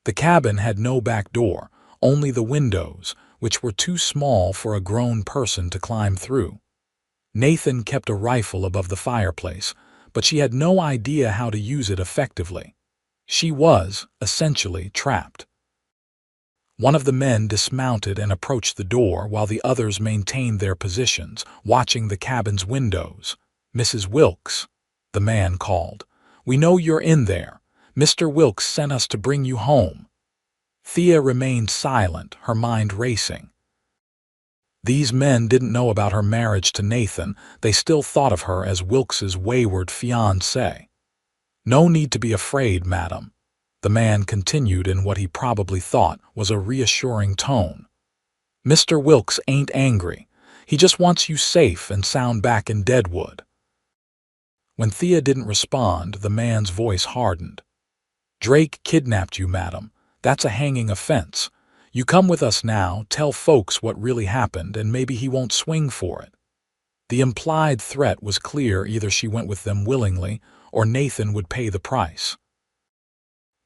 The cabin had no back door, only the windows, which were too small for a grown person to climb through. Nathan kept a rifle above the fireplace, but she had no idea how to use it effectively. She was, essentially, trapped. One of the men dismounted and approached the door while the others maintained their positions, watching the cabin's windows. "Mrs. Wilkes," the man called, "we know you're in there. Mr. Wilkes sent us to bring you home." Thea remained silent, her mind racing. These men didn't know about her marriage to Nathan. They still thought of her as Wilkes's wayward fiancée. "No need to be afraid, madam," the man continued in what he probably thought was a reassuring tone. "Mr. Wilkes ain't angry. He just wants you safe and sound back in Deadwood." When Thea didn't respond, the man's voice hardened. "Drake kidnapped you, madam. That's a hanging offense. You come with us now, tell folks what really happened, and maybe he won't swing for it." The implied threat was clear: either she went with them willingly, or Nathan would pay the price.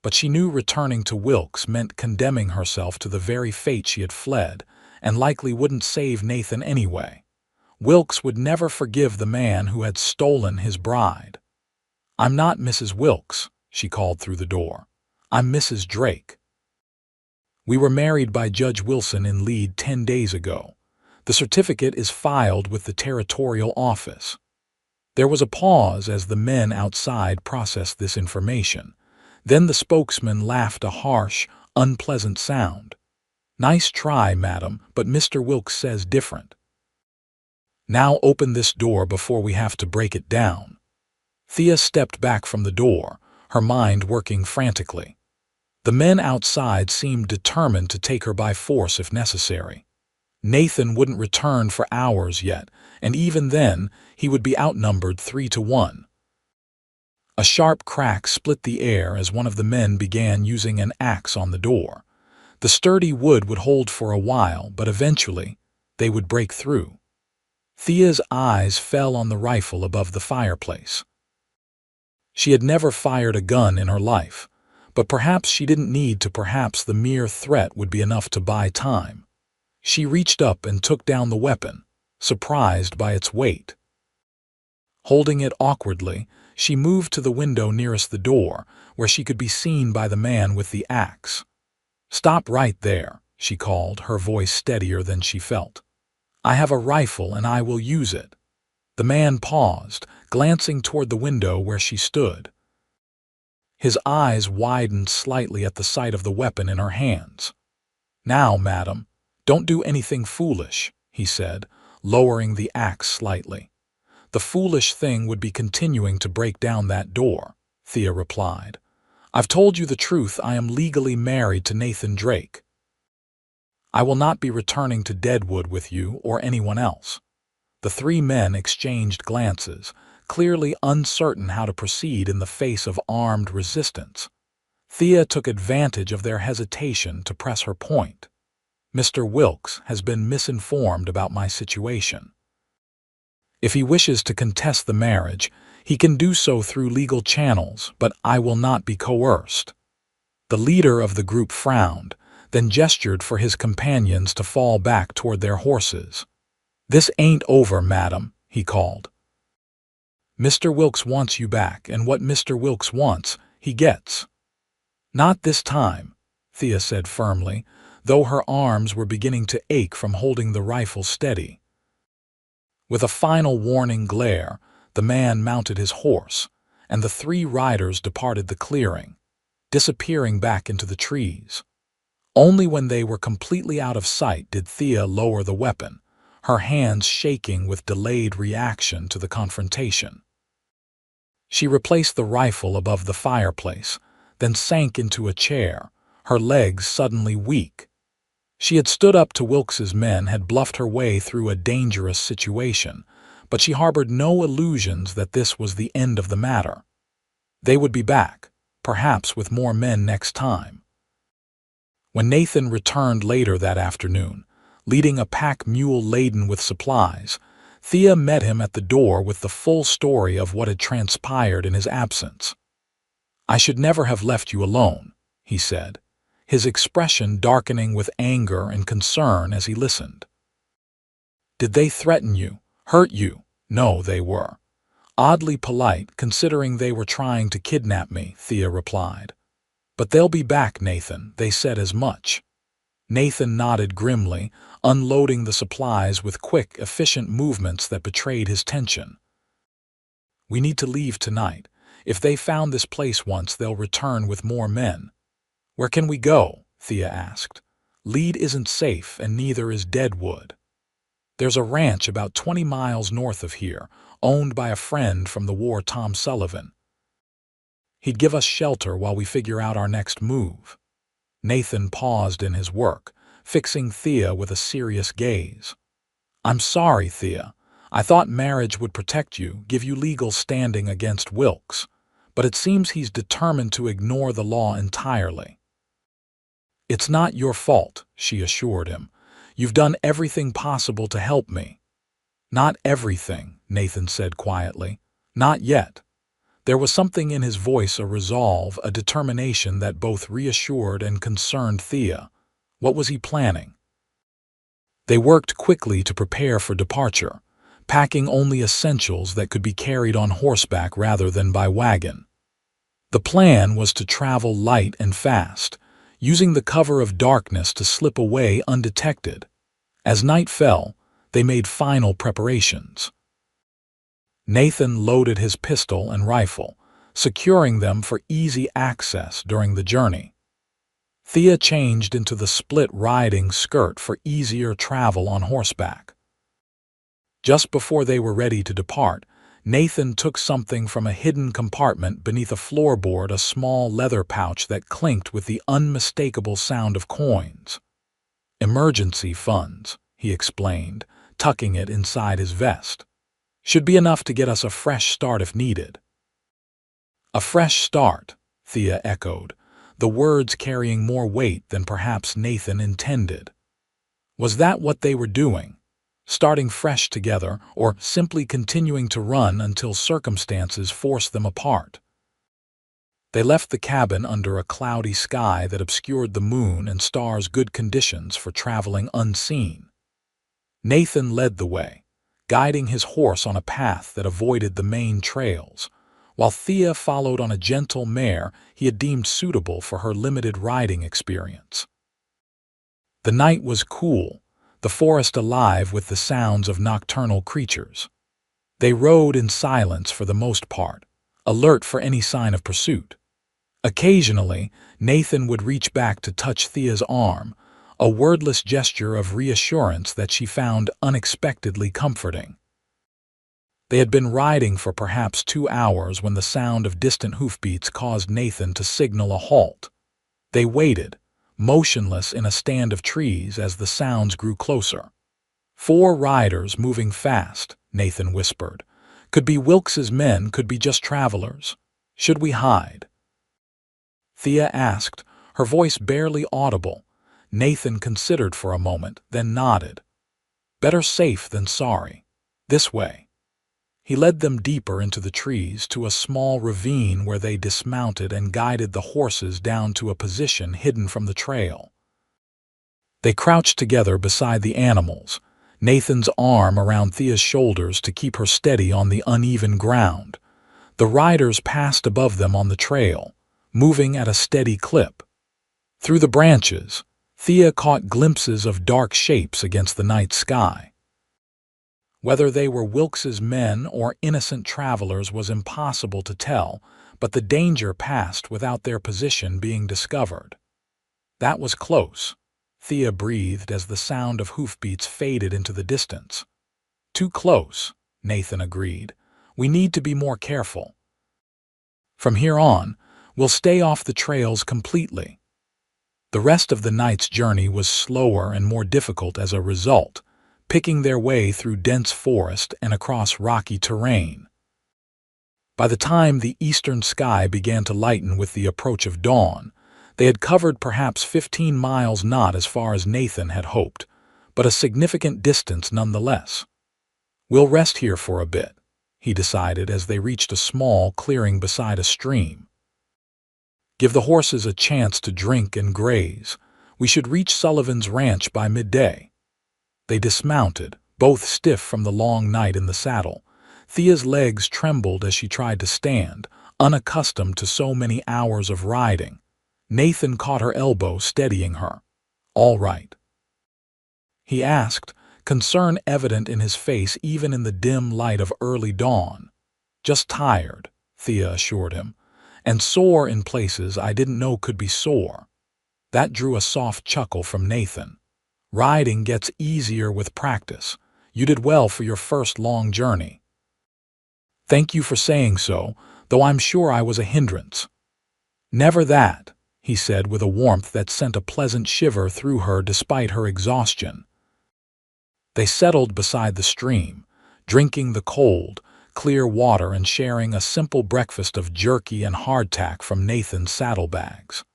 but she knew returning to Wilkes meant condemning herself to the very fate she had fled, and likely wouldn't save Nathan anyway. Wilkes would never forgive the man who had stolen his bride. "I'm not Mrs. Wilkes," she called through the door. "I'm Mrs. Drake. We were married by Judge Wilson in Lead 10 days ago. The certificate is filed with the territorial office." There was a pause as the men outside processed this information. Then the spokesman laughed a harsh, unpleasant sound. "Nice try, madam, but Mr. Wilkes says different. Now open this door before we have to break it down." Thea stepped back from the door, her mind working frantically. The men outside seemed determined to take her by force if necessary. Nathan wouldn't return for hours yet, and even then, he would be outnumbered 3-1. A sharp crack split the air as one of the men began using an axe on the door. The sturdy wood would hold for a while, but eventually, they would break through. Thea's eyes fell on the rifle above the fireplace. She had never fired a gun in her life, but perhaps she didn't need to. Perhaps the mere threat would be enough to buy time. She reached up and took down the weapon, surprised by its weight. Holding it awkwardly, she moved to the window nearest the door, where she could be seen by the man with the axe. "Stop right there," she called, her voice steadier than she felt. "I have a rifle and I will use it." The man paused, glancing toward the window where she stood. His eyes widened slightly at the sight of the weapon in her hands. "Now, madam, don't do anything foolish," he said, lowering the axe slightly. "The foolish thing would be continuing to break down that door," Thea replied. "I've told you the truth. I am legally married to Nathan Drake. I will not be returning to Deadwood with you or anyone else." The three men exchanged glances, clearly uncertain how to proceed in the face of armed resistance. Thea took advantage of their hesitation to press her point. "Mr. Wilkes has been misinformed about my situation. If he wishes to contest the marriage, he can do so through legal channels, but I will not be coerced." The leader of the group frowned, then gestured for his companions to fall back toward their horses. "This ain't over, madam," he called. "Mr. Wilkes wants you back, and what Mr. Wilkes wants, he gets." "Not this time," Thea said firmly, though her arms were beginning to ache from holding the rifle steady. With a final warning glare, the man mounted his horse, and the three riders departed the clearing, disappearing back into the trees. Only when they were completely out of sight did Thea lower the weapon, her hands shaking with delayed reaction to the confrontation. She replaced the rifle above the fireplace, then sank into a chair, her legs suddenly weak. She had stood up to Wilkes's men, had bluffed her way through a dangerous situation, but she harbored no illusions that this was the end of the matter. They would be back, perhaps with more men next time. When Nathan returned later that afternoon, leading a pack mule laden with supplies, Thea met him at the door with the full story of what had transpired in his absence. "I should never have left you alone," he said, his expression darkening with anger and concern as he listened. "Did they threaten you, hurt you?" "No, they were oddly polite, considering they were trying to kidnap me," Thea replied. "But they'll be back, Nathan. They said as much." Nathan nodded grimly, unloading the supplies with quick, efficient movements that betrayed his tension. "We need to leave tonight. If they found this place once, they'll return with more men." "Where can we go?" Thea asked. "Lead isn't safe, and neither is Deadwood. There's a ranch about 20 miles north of here, owned by a friend from the war, Tom Sullivan. He'd give us shelter while we figure out our next move." Nathan paused in his work, fixing Thea with a serious gaze. "I'm sorry, Thea. I thought marriage would protect you, give you legal standing against Wilkes, but it seems he's determined to ignore the law entirely." "It's not your fault," she assured him. "You've done everything possible to help me." "Not everything," Nathan said quietly. "Not yet. There was something in his voice, a resolve, a determination that both reassured and concerned Thea. What was he planning? They worked quickly to prepare for departure, packing only essentials that could be carried on horseback rather than by wagon. The plan was to travel light and fast, using the cover of darkness to slip away undetected. As night fell, they made final preparations. Nathan loaded his pistol and rifle, securing them for easy access during the journey. Thea changed into the split riding skirt for easier travel on horseback. Just before they were ready to depart, Nathan took something from a hidden compartment beneath a floorboard, a small leather pouch that clinked with the unmistakable sound of coins. "Emergency funds," he explained, tucking it inside his vest. "Should be enough to get us a fresh start if needed." "A fresh start," Thea echoed, the words carrying more weight than perhaps Nathan intended. Was that what they were doing? Starting fresh together, or simply continuing to run until circumstances forced them apart? They left the cabin under a cloudy sky that obscured the moon and stars, good conditions for traveling unseen. Nathan led the way, guiding his horse on a path that avoided the main trails, while Thea followed on a gentle mare he had deemed suitable for her limited riding experience. The night was cool, the forest alive with the sounds of nocturnal creatures. They rode in silence for the most part, alert for any sign of pursuit. Occasionally, Nathan would reach back to touch Thea's arm, a wordless gesture of reassurance that she found unexpectedly comforting. They had been riding for perhaps 2 hours when the sound of distant hoofbeats caused Nathan to signal a halt. They waited, motionless in a stand of trees as the sounds grew closer. "4 riders moving fast," Nathan whispered. "Could be Wilkes's men, could be just travelers. Should we hide?" Thea asked, her voice barely audible. Nathan considered for a moment, then nodded. "Better safe than sorry. This way." He led them deeper into the trees to a small ravine where they dismounted and guided the horses down to a position hidden from the trail. They crouched together beside the animals, Nathan's arm around Thea's shoulders to keep her steady on the uneven ground. The riders passed above them on the trail, moving at a steady clip. Through the branches, Thea caught glimpses of dark shapes against the night sky. Whether they were Wilkes's men or innocent travelers was impossible to tell, but the danger passed without their position being discovered. "That was close," Thea breathed as the sound of hoofbeats faded into the distance. "Too close," Nathan agreed. "We need to be more careful. From here on, we'll stay off the trails completely." The rest of the night's journey was slower and more difficult as a result, picking their way through dense forest and across rocky terrain. By the time the eastern sky began to lighten with the approach of dawn, they had covered perhaps 15 miles, not as far as Nathan had hoped, but a significant distance nonetheless. "We'll rest here for a bit," he decided as they reached a small clearing beside a stream. "Give the horses a chance to drink and graze. We should reach Sullivan's ranch by midday." They dismounted, both stiff from the long night in the saddle. Thea's legs trembled as she tried to stand, unaccustomed to so many hours of riding. Nathan caught her elbow, steadying her. "All right?" he asked, concern evident in his face even in the dim light of early dawn. "Just tired," Thea assured him, "and sore in places I didn't know could be sore." That drew a soft chuckle from Nathan. "Riding gets easier with practice. You did well for your first long journey." "Thank you for saying so, though I'm sure I was a hindrance." "Never that," he said with a warmth that sent a pleasant shiver through her despite her exhaustion. They settled beside the stream, drinking the cold, clear water and sharing a simple breakfast of jerky and hardtack from Nathan's saddlebags.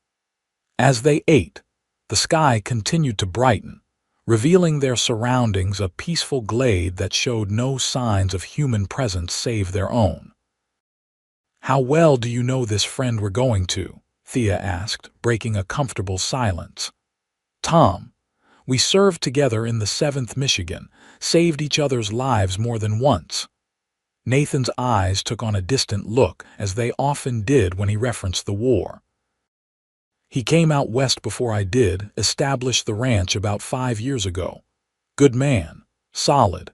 As they ate, the sky continued to brighten, revealing their surroundings, a peaceful glade that showed no signs of human presence save their own. How well do you know this friend we're going to? Thea asked, breaking a comfortable silence. Tom. We served together in the 7th Michigan, saved each other's lives more than once. Nathan's eyes took on a distant look, as they often did when he referenced the war. He came out west before I did, established the ranch about 5 years ago. Good man, solid.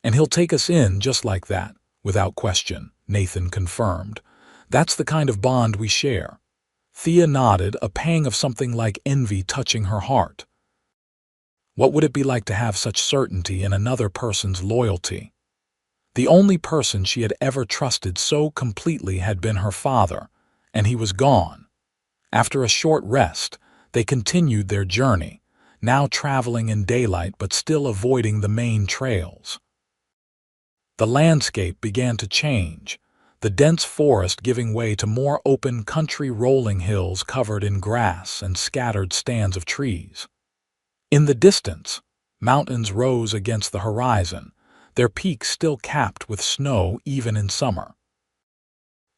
And he'll take us in just like that, without question, Nathan confirmed. That's the kind of bond we share. Thea nodded, a pang of something like envy touching her heart. What would it be like to have such certainty in another person's loyalty? The only person she had ever trusted so completely had been her father, and he was gone. After a short rest, they continued their journey, now traveling in daylight but still avoiding the main trails. The landscape began to change, the dense forest giving way to more open country rolling hills covered in grass and scattered stands of trees. In the distance, mountains rose against the horizon, their peaks still capped with snow even in summer.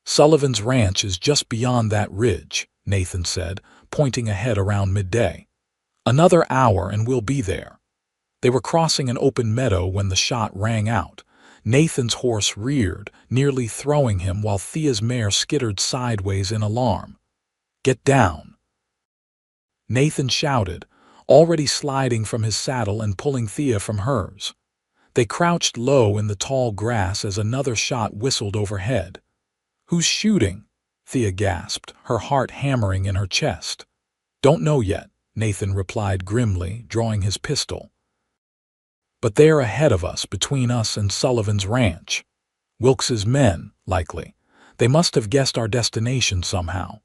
Sullivan's ranch is just beyond that ridge, Nathan said, pointing ahead around midday. Another hour and we'll be there. They were crossing an open meadow when the shot rang out. Nathan's horse reared, nearly throwing him while Thea's mare skittered sideways in alarm. Get down! Nathan shouted, already sliding from his saddle and pulling Thea from hers. They crouched low in the tall grass as another shot whistled overhead. Who's shooting? Thea gasped, her heart hammering in her chest. Don't know yet, Nathan replied grimly, drawing his pistol. But they're ahead of us, between us and Sullivan's ranch. Wilkes's men, likely. They must have guessed our destination somehow.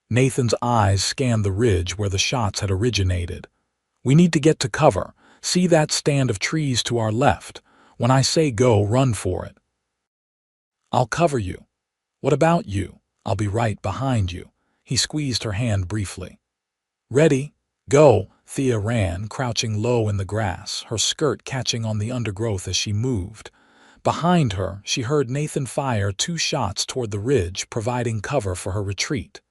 Nathan's eyes scanned the ridge where the shots had originated. We need to get to cover. See that stand of trees to our left. When I say go, run for it. I'll cover you. What about you? I'll be right behind you. He squeezed her hand briefly. Ready? Go! Thea ran, crouching low in the grass, her skirt catching on the undergrowth as she moved. Behind her, she heard Nathan fire 2 shots toward the ridge, providing cover for her retreat.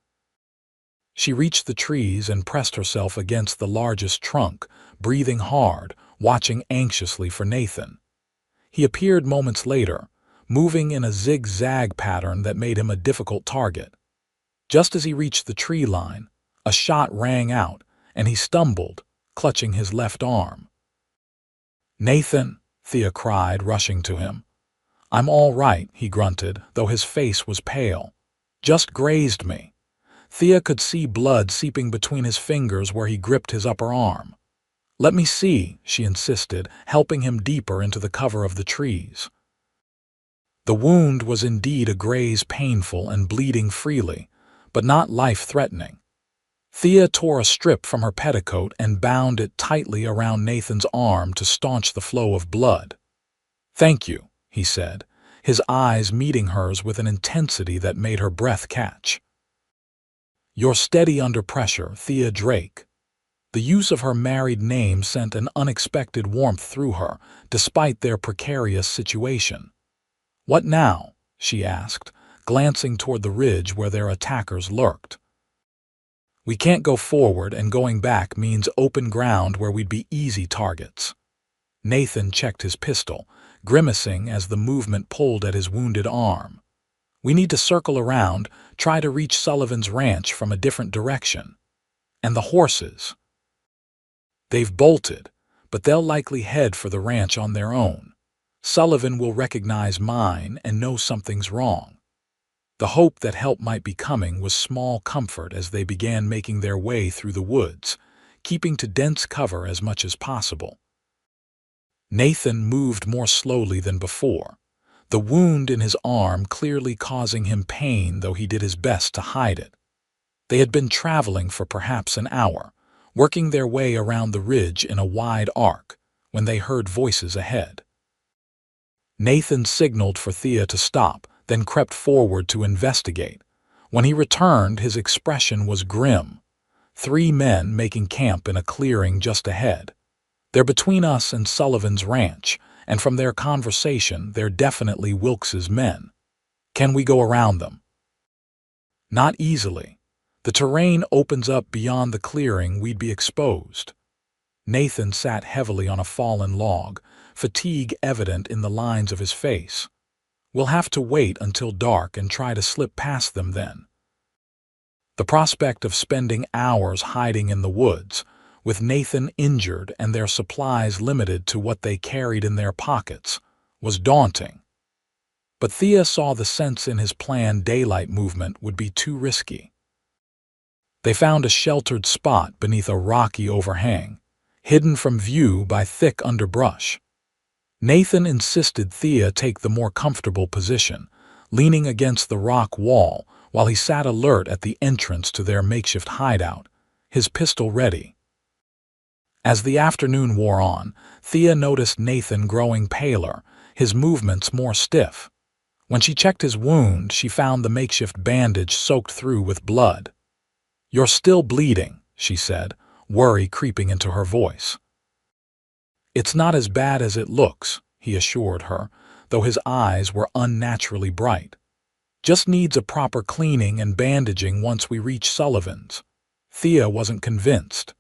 She reached the trees and pressed herself against the largest trunk, breathing hard, watching anxiously for Nathan. He appeared moments later, moving in a zigzag pattern that made him a difficult target. Just as he reached the tree line, a shot rang out, and he stumbled, clutching his left arm. Nathan, Thea cried, rushing to him. I'm all right, he grunted, though his face was pale. Just grazed me. Thea could see blood seeping between his fingers where he gripped his upper arm. Let me see, she insisted, helping him deeper into the cover of the trees. The wound was indeed a graze, painful and bleeding freely, but not life-threatening. Thea tore a strip from her petticoat and bound it tightly around Nathan's arm to staunch the flow of blood. Thank you, he said, his eyes meeting hers with an intensity that made her breath catch. You're steady under pressure, Thea Drake. The use of her married name sent an unexpected warmth through her, despite their precarious situation. What now? She asked, glancing toward the ridge where their attackers lurked. We can't go forward, and going back means open ground where we'd be easy targets. Nathan checked his pistol, grimacing as the movement pulled at his wounded arm. We need to circle around, try to reach Sullivan's ranch from a different direction. And the horses? They've bolted, but they'll likely head for the ranch on their own. Sullivan will recognize mine and know something's wrong. The hope that help might be coming was small comfort as they began making their way through the woods, keeping to dense cover as much as possible. Nathan moved more slowly than before, the wound in his arm clearly causing him pain, though he did his best to hide it. They had been traveling for perhaps an hour, working their way around the ridge in a wide arc, when they heard voices ahead. Nathan signaled for Thea to stop, then crept forward to investigate. When he returned, his expression was grim. 3 men making camp in a clearing just ahead. They're between us and Sullivan's ranch, and from their conversation, they're definitely Wilkes's men. Can we go around them? Not easily. The terrain opens up beyond the clearing, we'd be exposed. Nathan sat heavily on a fallen log, fatigue evident in the lines of his face. We'll have to wait until dark and try to slip past them then. The prospect of spending hours hiding in the woods, with Nathan injured and their supplies limited to what they carried in their pockets, was daunting. But Thea saw the sense in his planned daylight movement would be too risky. They found a sheltered spot beneath a rocky overhang, hidden from view by thick underbrush. Nathan insisted Thea take the more comfortable position, leaning against the rock wall while he sat alert at the entrance to their makeshift hideout, his pistol ready. As the afternoon wore on, Thea noticed Nathan growing paler, his movements more stiff. When she checked his wound, she found the makeshift bandage soaked through with blood. "You're still bleeding," she said, worry creeping into her voice. "It's not as bad as it looks," he assured her, though his eyes were unnaturally bright. "Just needs a proper cleaning and bandaging once we reach Sullivan's." Thea wasn't convinced.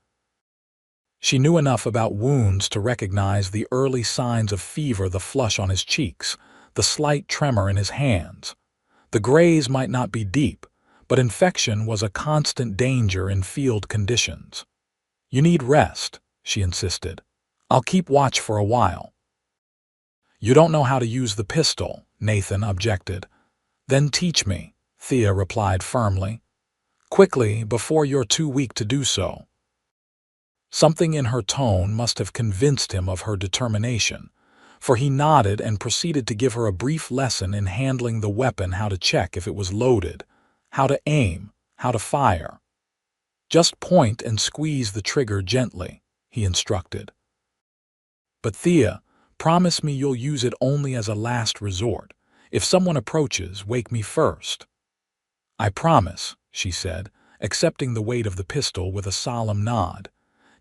She knew enough about wounds to recognize the early signs of fever: the flush on his cheeks, the slight tremor in his hands. The graze might not be deep, but infection was a constant danger in field conditions. "You need rest," she insisted. "I'll keep watch for a while." "You don't know how to use the pistol," Nathan objected. "Then teach me," Thea replied firmly. "Quickly, before you're too weak to do so." Something in her tone must have convinced him of her determination, for he nodded and proceeded to give her a brief lesson in handling the weapon: how to check if it was loaded, how to aim, how to fire. "Just point and squeeze the trigger gently," he instructed. "But Thea, promise me you'll use it only as a last resort. If someone approaches, wake me first." "I promise," she said, accepting the weight of the pistol with a solemn nod.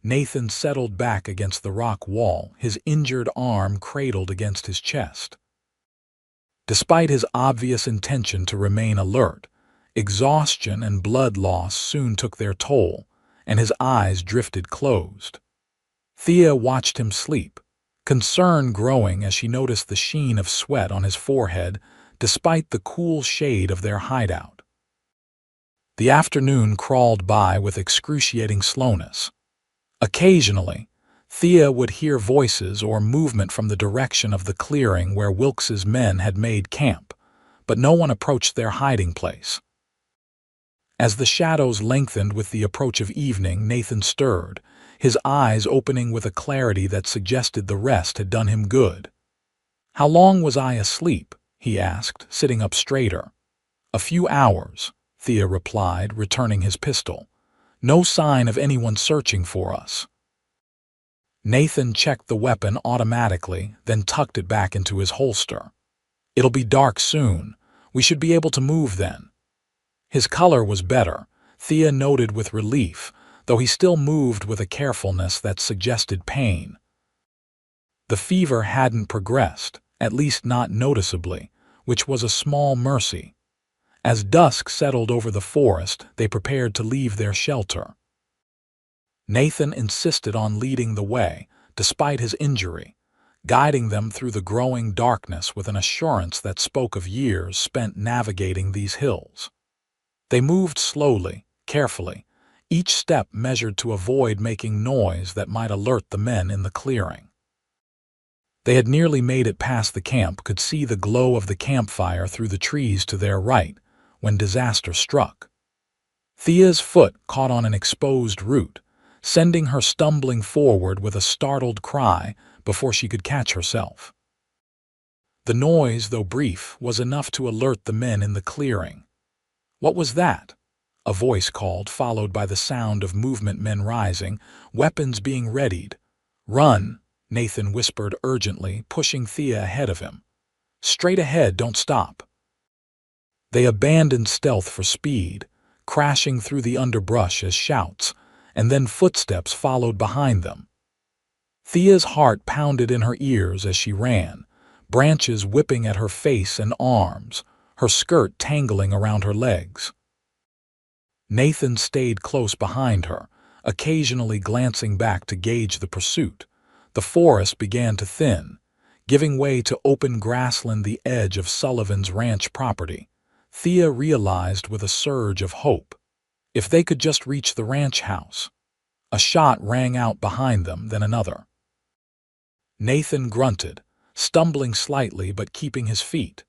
Nathan settled back against the rock wall, his injured arm cradled against his chest. Despite his obvious intention to remain alert, exhaustion and blood loss soon took their toll, and his eyes drifted closed. Thea watched him sleep, concern growing as she noticed the sheen of sweat on his forehead despite the cool shade of their hideout. The afternoon crawled by with excruciating slowness. Occasionally, Thea would hear voices or movement from the direction of the clearing where Wilkes's men had made camp, but no one approached their hiding place. As the shadows lengthened with the approach of evening, Nathan stirred, his eyes opening with a clarity that suggested the rest had done him good. "How long was I asleep?" he asked, sitting up straighter. "A few hours," Thea replied, returning his pistol. "No sign of anyone searching for us." Nathan checked the weapon automatically, then tucked it back into his holster. "It'll be dark soon. We should be able to move then." His color was better, Thea noted with relief, though he still moved with a carefulness that suggested pain. The fever hadn't progressed, at least not noticeably, which was a small mercy. As dusk settled over the forest, they prepared to leave their shelter. Nathan insisted on leading the way, despite his injury, guiding them through the growing darkness with an assurance that spoke of years spent navigating these hills. They moved slowly, carefully, each step measured to avoid making noise that might alert the men in the clearing. They had nearly made it past the camp, could see the glow of the campfire through the trees to their right, when disaster struck. Thea's foot caught on an exposed root, sending her stumbling forward with a startled cry before she could catch herself. The noise, though brief, was enough to alert the men in the clearing. "What was that?" a voice called, followed by the sound of movement, men rising, weapons being readied. "Run," Nathan whispered urgently, pushing Thea ahead of him. "Straight ahead, don't stop." They abandoned stealth for speed, crashing through the underbrush as shouts, and then footsteps followed behind them. Thea's heart pounded in her ears as she ran, branches whipping at her face and arms, her skirt tangling around her legs. Nathan stayed close behind her, occasionally glancing back to gauge the pursuit. The forest began to thin, giving way to open grassland the edge of Sullivan's ranch property. Thea realized with a surge of hope. If they could just reach the ranch house. A shot rang out behind them, then another. Nathan grunted, stumbling slightly but keeping his feet.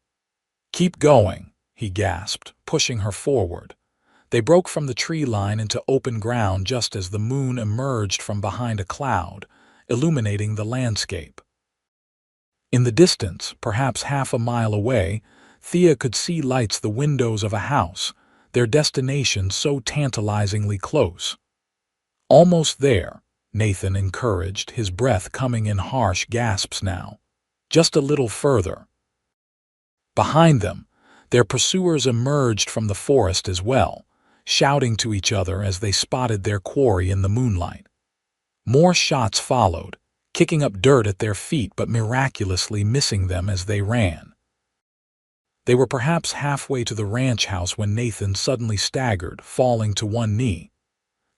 "Keep going," he gasped, pushing her forward. They broke from the tree line into open ground just as the moon emerged from behind a cloud, illuminating the landscape. In the distance, perhaps half a mile away, Thea could see lights the windows of a house, their destination so tantalizingly close. "Almost there," Nathan encouraged, his breath coming in harsh gasps now. "Just a little further." Behind them, their pursuers emerged from the forest as well, shouting to each other as they spotted their quarry in the moonlight. More shots followed, kicking up dirt at their feet but miraculously missing them as they ran. They were perhaps halfway to the ranch house when Nathan suddenly staggered, falling to one knee.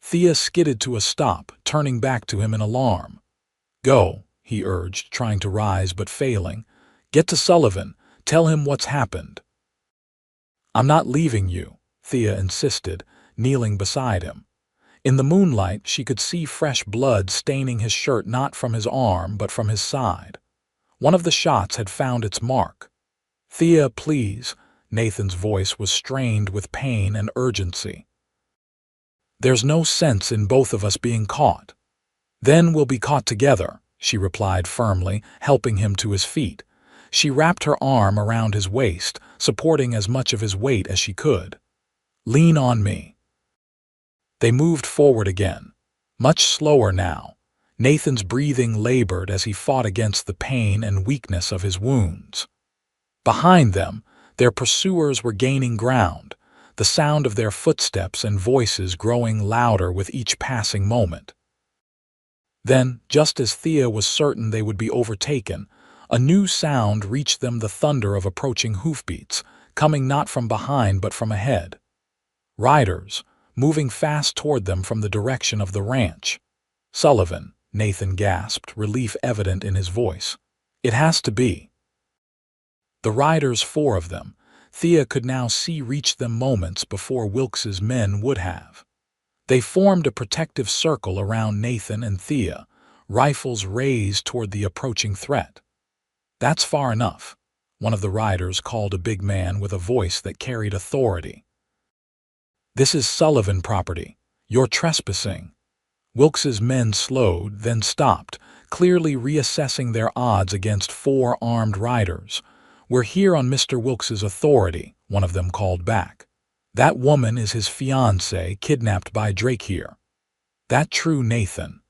Thea skidded to a stop, turning back to him in alarm. "Go," he urged, trying to rise but failing. "Get to Sullivan. Tell him what's happened." "I'm not leaving you," Thea insisted, kneeling beside him. In the moonlight, she could see fresh blood staining his shirt not from his arm but from his side. One of the shots had found its mark. "Thea, please." Nathan's voice was strained with pain and urgency. "There's no sense in both of us being caught." "Then we'll be caught together," she replied firmly, helping him to his feet. She wrapped her arm around his waist, supporting as much of his weight as she could. "Lean on me." They moved forward again, much slower now. Nathan's breathing labored as he fought against the pain and weakness of his wounds. Behind them, their pursuers were gaining ground, the sound of their footsteps and voices growing louder with each passing moment. Then, just as Thea was certain they would be overtaken, a new sound reached them, the thunder of approaching hoofbeats, coming not from behind but from ahead. Riders, moving fast toward them from the direction of the ranch. "Sullivan," Nathan gasped, relief evident in his voice. "It has to be." The riders, 4 of them, Thea could now see, reached them moments before Wilkes's men would have. They formed a protective circle around Nathan and Thea, rifles raised toward the approaching threat. "That's far enough," one of the riders called, a big man with a voice that carried authority. "This is Sullivan property. You're trespassing." Wilkes's men slowed, then stopped, clearly reassessing their odds against 4 armed riders. "We're here on Mr. Wilkes's authority," one of them called back. "That woman is his fiancée, kidnapped by Drake here." "That true, Nathan?"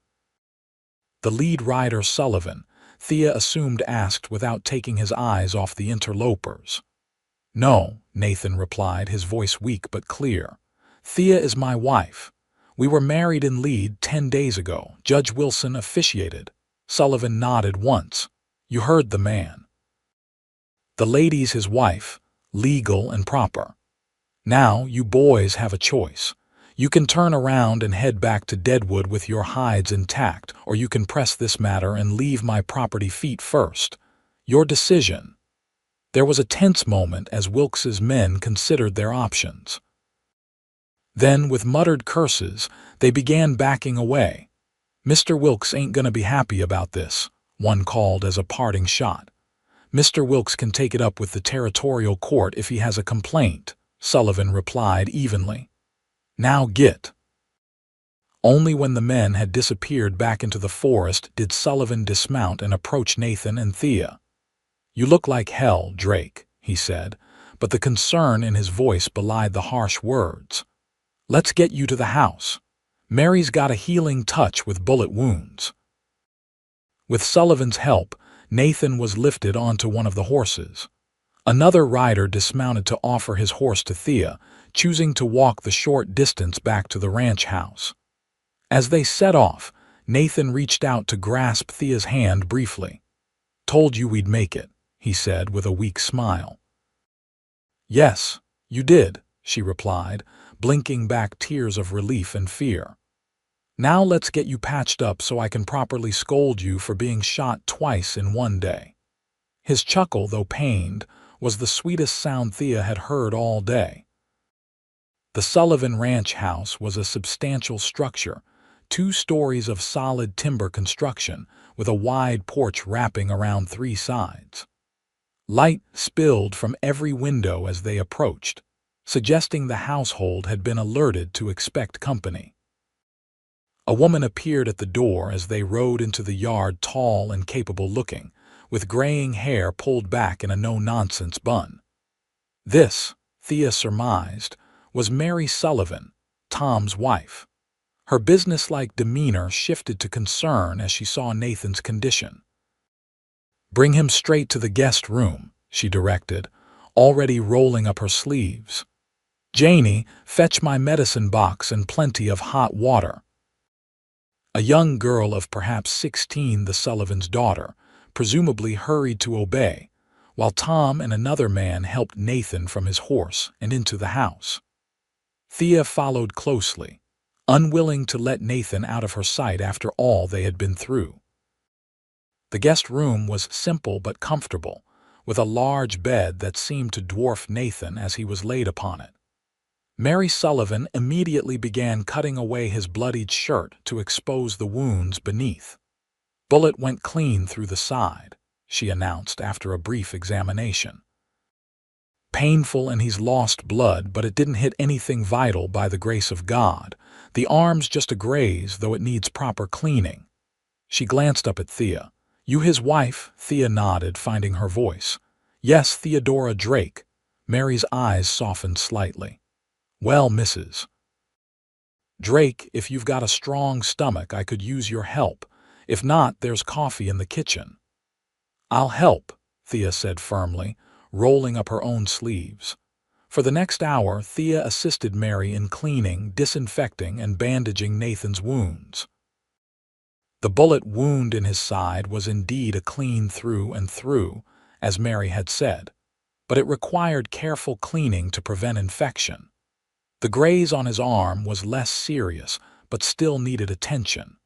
The lead rider, Sullivan, Thea assumed asked without taking his eyes off the interlopers. "No," Nathan replied, his voice weak but clear. "Thea is my wife. We were married in Lead 10 days ago. Judge Wilson officiated." Sullivan nodded once. "You heard the man. The lady's his wife, legal and proper. Now you boys have a choice. You can turn around and head back to Deadwood with your hides intact, or you can press this matter and leave my property feet first. Your decision." There was a tense moment as Wilkes's men considered their options. Then, with muttered curses, they began backing away. "Mr. Wilkes ain't gonna be happy about this," one called as a parting shot. "Mr. Wilkes can take it up with the territorial court if he has a complaint," Sullivan replied evenly. "Now get." Only when the men had disappeared back into the forest did Sullivan dismount and approach Nathan and Thea. "You look like hell, Drake," he said, but the concern in his voice belied the harsh words. "Let's get you to the house. Mary's got a healing touch with bullet wounds." With Sullivan's help, Nathan was lifted onto one of the horses. Another rider dismounted to offer his horse to Thea, choosing to walk the short distance back to the ranch house. As they set off, Nathan reached out to grasp Thea's hand briefly. "Told you we'd make it," he said with a weak smile. "Yes, you did," she replied, blinking back tears of relief and fear. "Now let's get you patched up so I can properly scold you for being shot twice in one day." His chuckle, though pained, was the sweetest sound Thea had heard all day. The Sullivan Ranch house was a substantial structure, 2 stories of solid timber construction, with a wide porch wrapping around 3 sides. Light spilled from every window as they approached, suggesting the household had been alerted to expect company. A woman appeared at the door as they rode into the yard, tall and capable-looking, with graying hair pulled back in a no-nonsense bun. This, Thea surmised, was Mary Sullivan, Tom's wife. Her businesslike demeanor shifted to concern as she saw Nathan's condition. "Bring him straight to the guest room," she directed, already rolling up her sleeves. "Janie, fetch my medicine box and plenty of hot water." A young girl of perhaps 16, the Sullivan's daughter, presumably hurried to obey, while Tom and another man helped Nathan from his horse and into the house. Thea followed closely, unwilling to let Nathan out of her sight after all they had been through. The guest room was simple but comfortable, with a large bed that seemed to dwarf Nathan as he was laid upon it. Mary Sullivan immediately began cutting away his bloodied shirt to expose the wounds beneath. "Bullet went clean through the side," she announced after a brief examination. "Painful, and he's lost blood, but it didn't hit anything vital by the grace of God. The arm's just a graze, though it needs proper cleaning." She glanced up at Thea. "You his wife?" Thea nodded, finding her voice. "Yes, Theodora Drake." Mary's eyes softened slightly. "Well, Mrs. Drake, if you've got a strong stomach, I could use your help. If not, there's coffee in the kitchen." "I'll help," Thea said firmly, rolling up her own sleeves. For the next hour, Thea assisted Mary in cleaning, disinfecting, and bandaging Nathan's wounds. The bullet wound in his side was indeed a clean through and through, as Mary had said, but it required careful cleaning to prevent infection. The graze on his arm was less serious, but still needed attention.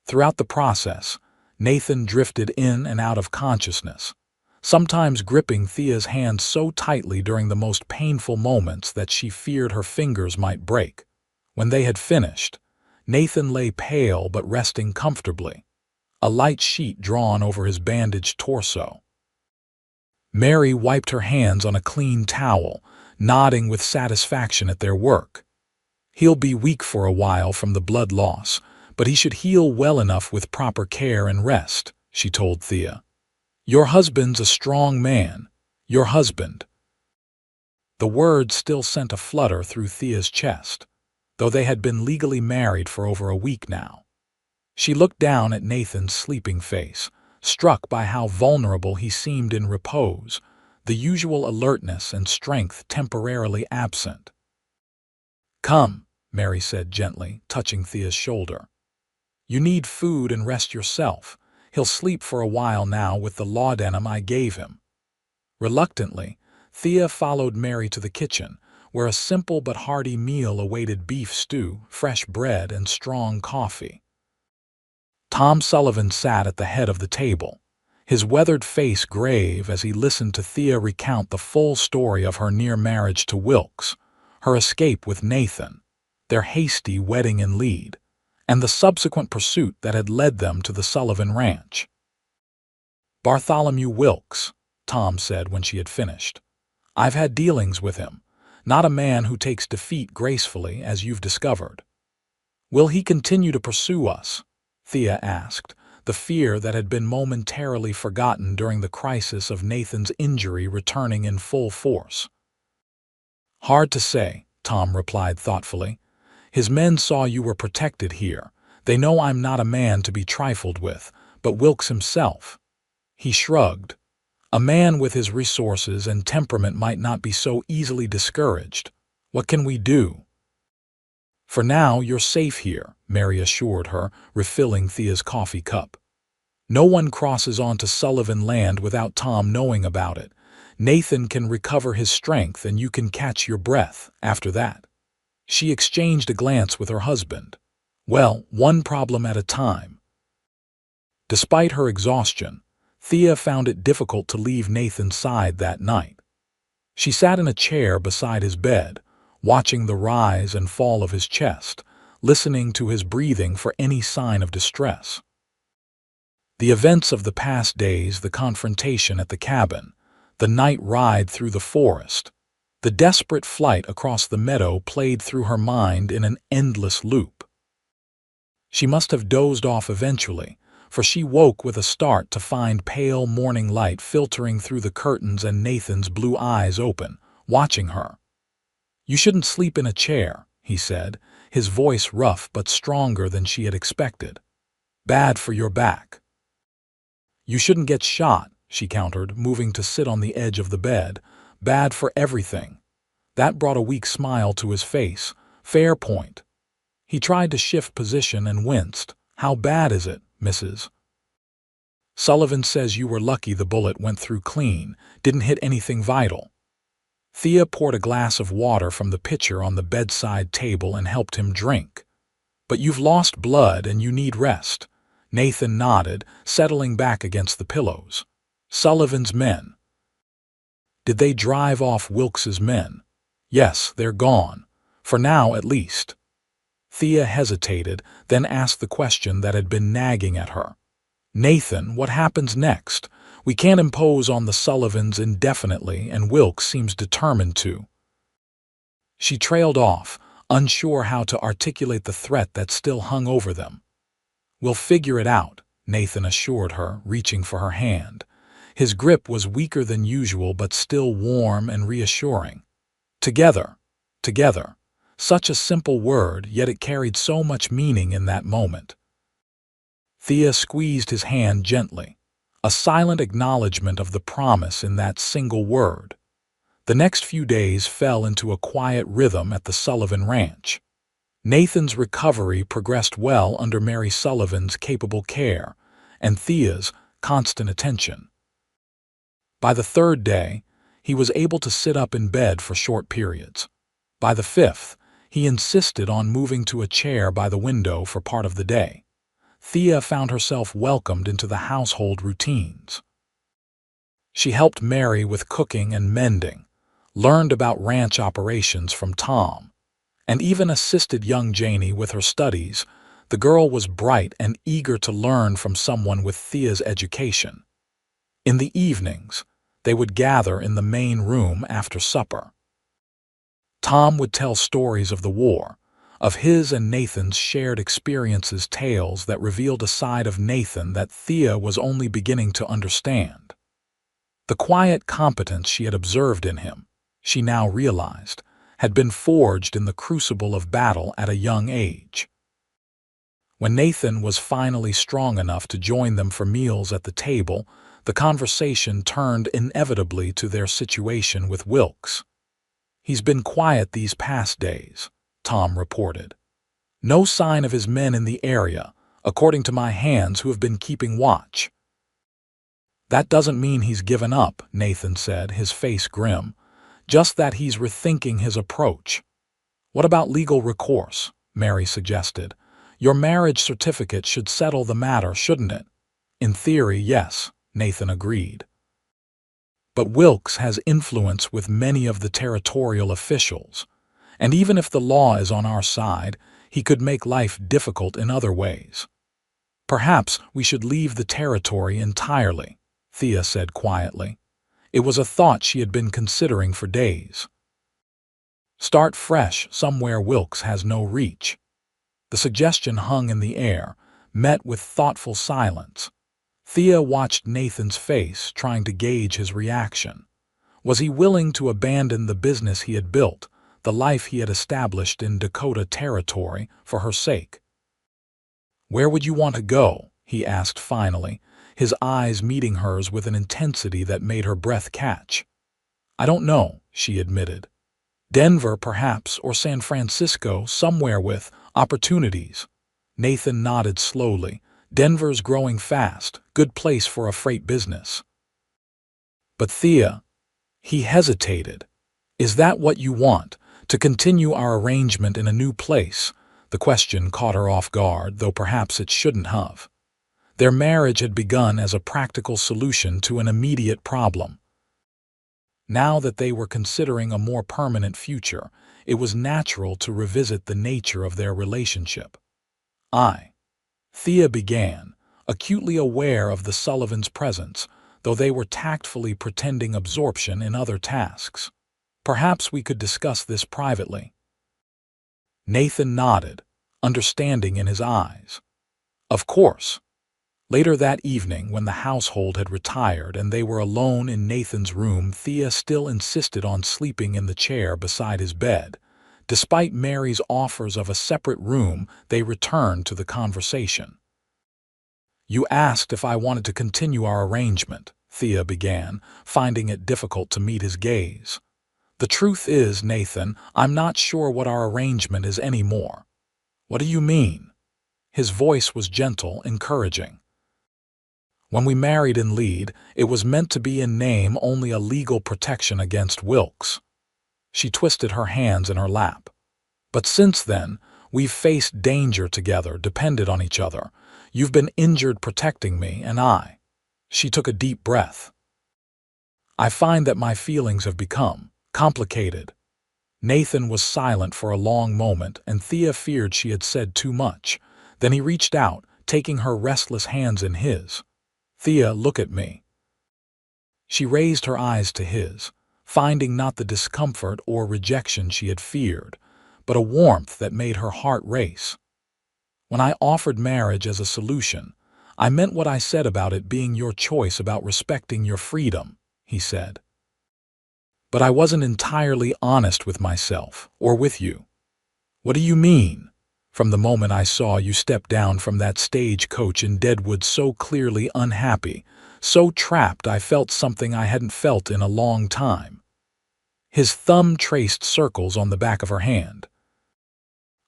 Throughout the process, Nathan drifted in and out of consciousness, sometimes gripping Thea's hand so tightly during the most painful moments that she feared her fingers might break. When they had finished, Nathan lay pale but resting comfortably, a light sheet drawn over his bandaged torso. Mary wiped her hands on a clean towel, nodding with satisfaction at their work. "He'll be weak for a while from the blood loss, but he should heal well enough with proper care and rest," she told Thea. "Your husband's a strong man. Your husband." The word still sent a flutter through Thea's chest, though they had been legally married for over a week now. She looked down at Nathan's sleeping face, struck by how vulnerable he seemed in repose, the usual alertness and strength temporarily absent. "Come," Mary said gently, touching Thea's shoulder. "You need food and rest yourself. He'll sleep for a while now with the laudanum I gave him." Reluctantly, Thea followed Mary to the kitchen, where a simple but hearty meal awaited: beef stew, fresh bread, and strong coffee. Tom Sullivan sat at the head of the table, his weathered face grave as he listened to Thea recount the full story of her near marriage to Wilkes, her escape with Nathan, their hasty wedding in Lead, and the subsequent pursuit that had led them to the Sullivan Ranch. "Bartholomew Wilkes," Tom said when she had finished. "I've had dealings with him. Not a man who takes defeat gracefully, as you've discovered." "Will he continue to pursue us?" Thea asked, the fear that had been momentarily forgotten during the crisis of Nathan's injury returning in full force. "Hard to say," Tom replied thoughtfully. "His men saw you were protected here. They know I'm not a man to be trifled with, but Wilkes himself." He shrugged. "A man with his resources and temperament might not be so easily discouraged. What can we do?" "For now, you're safe here," Mary assured her, refilling Thea's coffee cup. "No one crosses onto Sullivan land without Tom knowing about it. Nathan can recover his strength and you can catch your breath after that." She exchanged a glance with her husband. Well, one problem at a time. Despite her exhaustion, Thea found it difficult to leave Nathan's side that night. She sat in a chair beside his bed, watching the rise and fall of his chest, listening to his breathing for any sign of distress. The events of the past days, the confrontation at the cabin, the night ride through the forest, the desperate flight across the meadow played through her mind in an endless loop. She must have dozed off eventually, for she woke with a start to find pale morning light filtering through the curtains and Nathan's blue eyes open, watching her. "You shouldn't sleep in a chair," he said, his voice rough but stronger than she had expected. "Bad for your back." "You shouldn't get shot," she countered, moving to sit on the edge of the bed. "Bad for everything." That brought a weak smile to his face. "Fair point." He tried to shift position and winced. "How bad is it, Mrs.? "Sullivan says you were lucky the bullet went through clean, didn't hit anything vital." Thea poured a glass of water from the pitcher on the bedside table and helped him drink. "But you've lost blood and you need rest." Nathan nodded, settling back against the pillows. "Sullivan's men." "Did they drive off Wilkes's men?" "Yes, they're gone. For now, at least." Thea hesitated, then asked the question that had been nagging at her. "Nathan, what happens next? We can't impose on the Sullivans indefinitely, and Wilkes seems determined to." She trailed off, unsure how to articulate the threat that still hung over them. "We'll figure it out," Nathan assured her, reaching for her hand. His grip was weaker than usual but still warm and reassuring. Together, together. Such a simple word, yet it carried so much meaning in that moment. Thea squeezed his hand gently, a silent acknowledgement of the promise in that single word. The next few days fell into a quiet rhythm at the Sullivan Ranch. Nathan's recovery progressed well under Mary Sullivan's capable care and Thea's constant attention. By the third day, he was able to sit up in bed for short periods. By the fifth, he insisted on moving to a chair by the window for part of the day. Thea found herself welcomed into the household routines. She helped Mary with cooking and mending, learned about ranch operations from Tom, and even assisted young Janie with her studies. The girl was bright and eager to learn from someone with Thea's education. In the evenings, they would gather in the main room after supper. Tom would tell stories of the war, of his and Nathan's shared experiences, tales that revealed a side of Nathan that Thea was only beginning to understand. The quiet competence she had observed in him, she now realized, had been forged in the crucible of battle at a young age. When Nathan was finally strong enough to join them for meals at the table, the conversation turned inevitably to their situation with Wilkes. "He's been quiet these past days," Tom reported. "No sign of his men in the area, according to my hands who have been keeping watch." "That doesn't mean he's given up," Nathan said, his face grim. "Just that he's rethinking his approach." "What about legal recourse?" Mary suggested. "Your marriage certificate should settle the matter, shouldn't it?" "In theory, yes," Nathan agreed. "But Wilkes has influence with many of the territorial officials, and even if the law is on our side, he could make life difficult in other ways." "Perhaps we should leave the territory entirely," Thea said quietly. It was a thought she had been considering for days. "Start fresh somewhere Wilkes has no reach." The suggestion hung in the air, met with thoughtful silence. Thea watched Nathan's face, trying to gauge his reaction. Was he willing to abandon the business he had built, the life he had established in Dakota Territory, for her sake? "Where would you want to go?" he asked finally, his eyes meeting hers with an intensity that made her breath catch. "I don't know," she admitted. "Denver, perhaps, or San Francisco, somewhere with opportunities." Nathan nodded slowly. "Denver's growing fast, good place for a freight business." "But Thea," he hesitated, "is that what you want, To continue our arrangement in a new place. The question caught her off guard, though perhaps it shouldn't have. Their marriage had begun as a practical solution to an immediate problem. Now that they were considering a more permanent future, it was natural to revisit the nature of their relationship. Thea began, acutely aware of the Sullivans' presence, though they were tactfully pretending absorption in other tasks. Perhaps we could discuss this privately. Nathan nodded, understanding in his eyes. Of course. Later that evening, when the household had retired and they were alone in Nathan's room, Thea still insisted on sleeping in the chair beside his bed. Despite Mary's offers of a separate room, they returned to the conversation. You asked if I wanted to continue our arrangement, Thea began, finding it difficult to meet his gaze. The truth is, Nathan, I'm not sure what our arrangement is anymore. What do you mean? His voice was gentle, encouraging. When we married in Lead, it was meant to be in name only a legal protection against Wilkes. She twisted her hands in her lap. But since then, we've faced danger together, depended on each other. You've been injured protecting me, and I. She took a deep breath. I find that my feelings have become complicated. Nathan was silent for a long moment, and Thea feared she had said too much. Then he reached out, taking her restless hands in his. Thea, look at me. She raised her eyes to his, finding not the discomfort or rejection she had feared, but a warmth that made her heart race. When I offered marriage as a solution, I meant what I said about it being your choice, about respecting your freedom, he said. But I wasn't entirely honest with myself, or with you. What do you mean? From the moment I saw you step down from that stagecoach in Deadwood, so clearly unhappy, so trapped, I felt something I hadn't felt in a long time. His thumb traced circles on the back of her hand.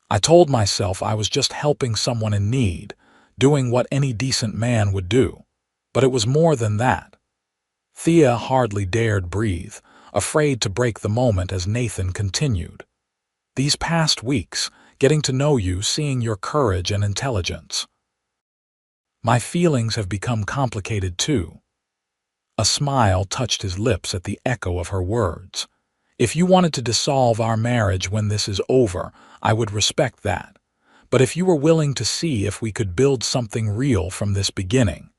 I told myself I was just helping someone in need, doing what any decent man would do. But it was more than that. Thea hardly dared breathe, afraid to break the moment as Nathan continued. These past weeks, getting to know you, seeing your courage and intelligence. My feelings have become complicated too. A smile touched his lips at the echo of her words. If you wanted to dissolve our marriage when this is over, I would respect that. But if you were willing to see if we could build something real from this beginning,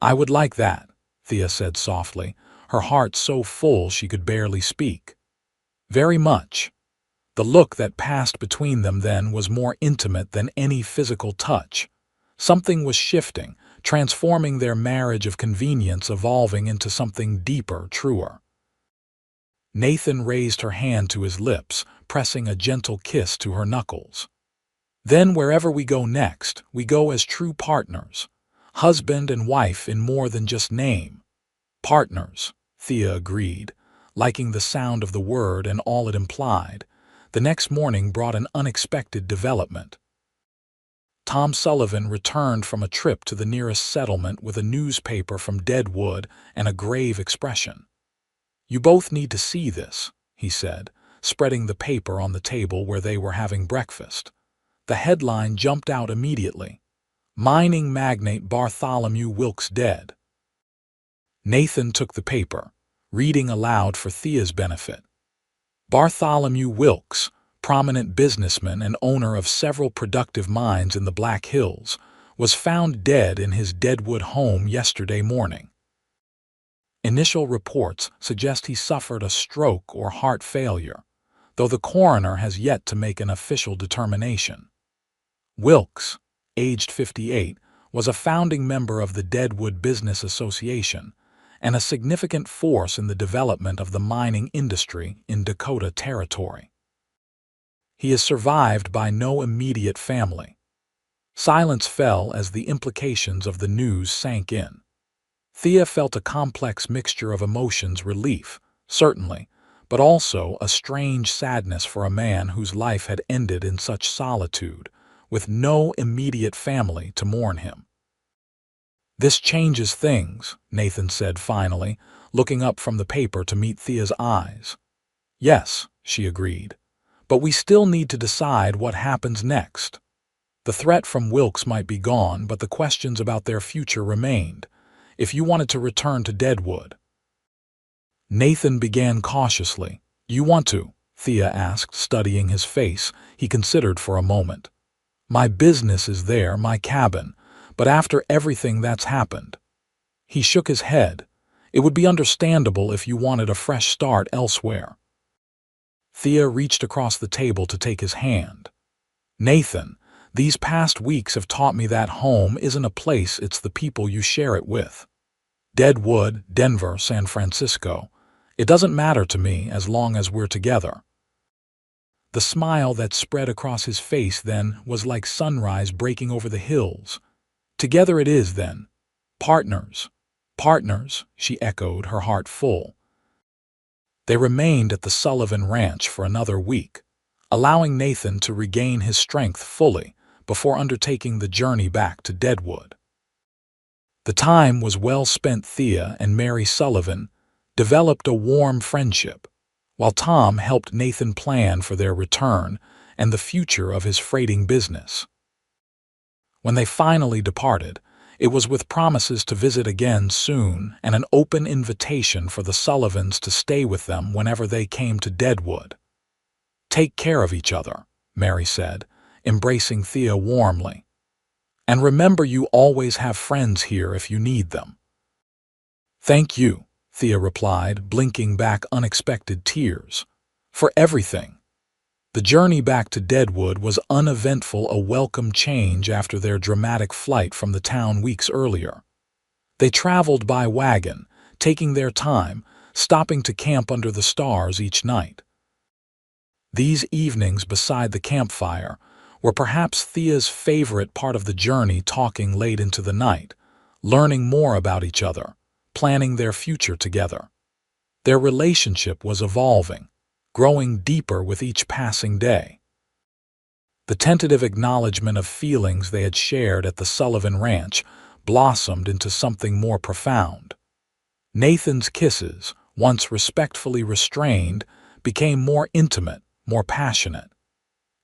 I would like that, Thea said softly, her heart so full she could barely speak. Very much. The look that passed between them then was more intimate than any physical touch. Something was shifting, transforming their marriage of convenience, evolving into something deeper, truer. Nathan raised her hand to his lips, pressing a gentle kiss to her knuckles. Then wherever we go next, we go as true partners. Husband and wife in more than just name. Partners, Thea agreed, liking the sound of the word and all it implied. The next morning brought an unexpected development. Tom Sullivan returned from a trip to the nearest settlement with a newspaper from Deadwood and a grave expression. You both need to see this, he said, spreading the paper on the table where they were having breakfast. The headline jumped out immediately. Mining magnate Bartholomew Wilkes dead. Nathan took the paper, reading aloud for Thea's benefit. Bartholomew Wilkes, prominent businessman and owner of several productive mines in the Black Hills, was found dead in his Deadwood home yesterday morning. Initial reports suggest he suffered a stroke or heart failure, though the coroner has yet to make an official determination. Wilkes, aged 58, was a founding member of the Deadwood Business Association and a significant force in the development of the mining industry in Dakota Territory. He is survived by no immediate family. Silence fell as the implications of the news sank in. Thea felt a complex mixture of emotions: relief, certainly, but also a strange sadness for a man whose life had ended in such solitude, with no immediate family to mourn him. This changes things, Nathan said finally, looking up from the paper to meet Thea's eyes. Yes, she agreed. But we still need to decide what happens next. The threat from Wilkes might be gone, but the questions about their future remained. If you wanted to return to Deadwood. Nathan began cautiously. You want to? Thea asked, studying his face. He considered for a moment. My business is there, my cabin, but after everything that's happened. He shook his head. It would be understandable if you wanted a fresh start elsewhere. Thea reached across the table to take his hand. Nathan, these past weeks have taught me that home isn't a place, it's the people you share it with. Deadwood, Denver, San Francisco. It doesn't matter to me as long as we're together. The smile that spread across his face then was like sunrise breaking over the hills. Together it is, then. Partners. Partners, she echoed, her heart full. They remained at the Sullivan Ranch for another week, allowing Nathan to regain his strength fully before undertaking the journey back to Deadwood. The time was well spent. Thea and Mary Sullivan developed a warm friendship, while Tom helped Nathan plan for their return and the future of his freighting business. When they finally departed, it was with promises to visit again soon and an open invitation for the Sullivans to stay with them whenever they came to Deadwood. Take care of each other, Mary said, embracing Thea warmly. And remember, you always have friends here if you need them. Thank you, Thea replied, blinking back unexpected tears. For everything. The journey back to Deadwood was uneventful, a welcome change after their dramatic flight from the town weeks earlier. They traveled by wagon, taking their time, stopping to camp under the stars each night. These evenings beside the campfire were perhaps Thea's favorite part of the journey, talking late into the night, learning more about each other, planning their future together. Their relationship was evolving, growing deeper with each passing day. The tentative acknowledgement of feelings they had shared at the Sullivan Ranch blossomed into something more profound. Nathan's kisses, once respectfully restrained, became more intimate, more passionate.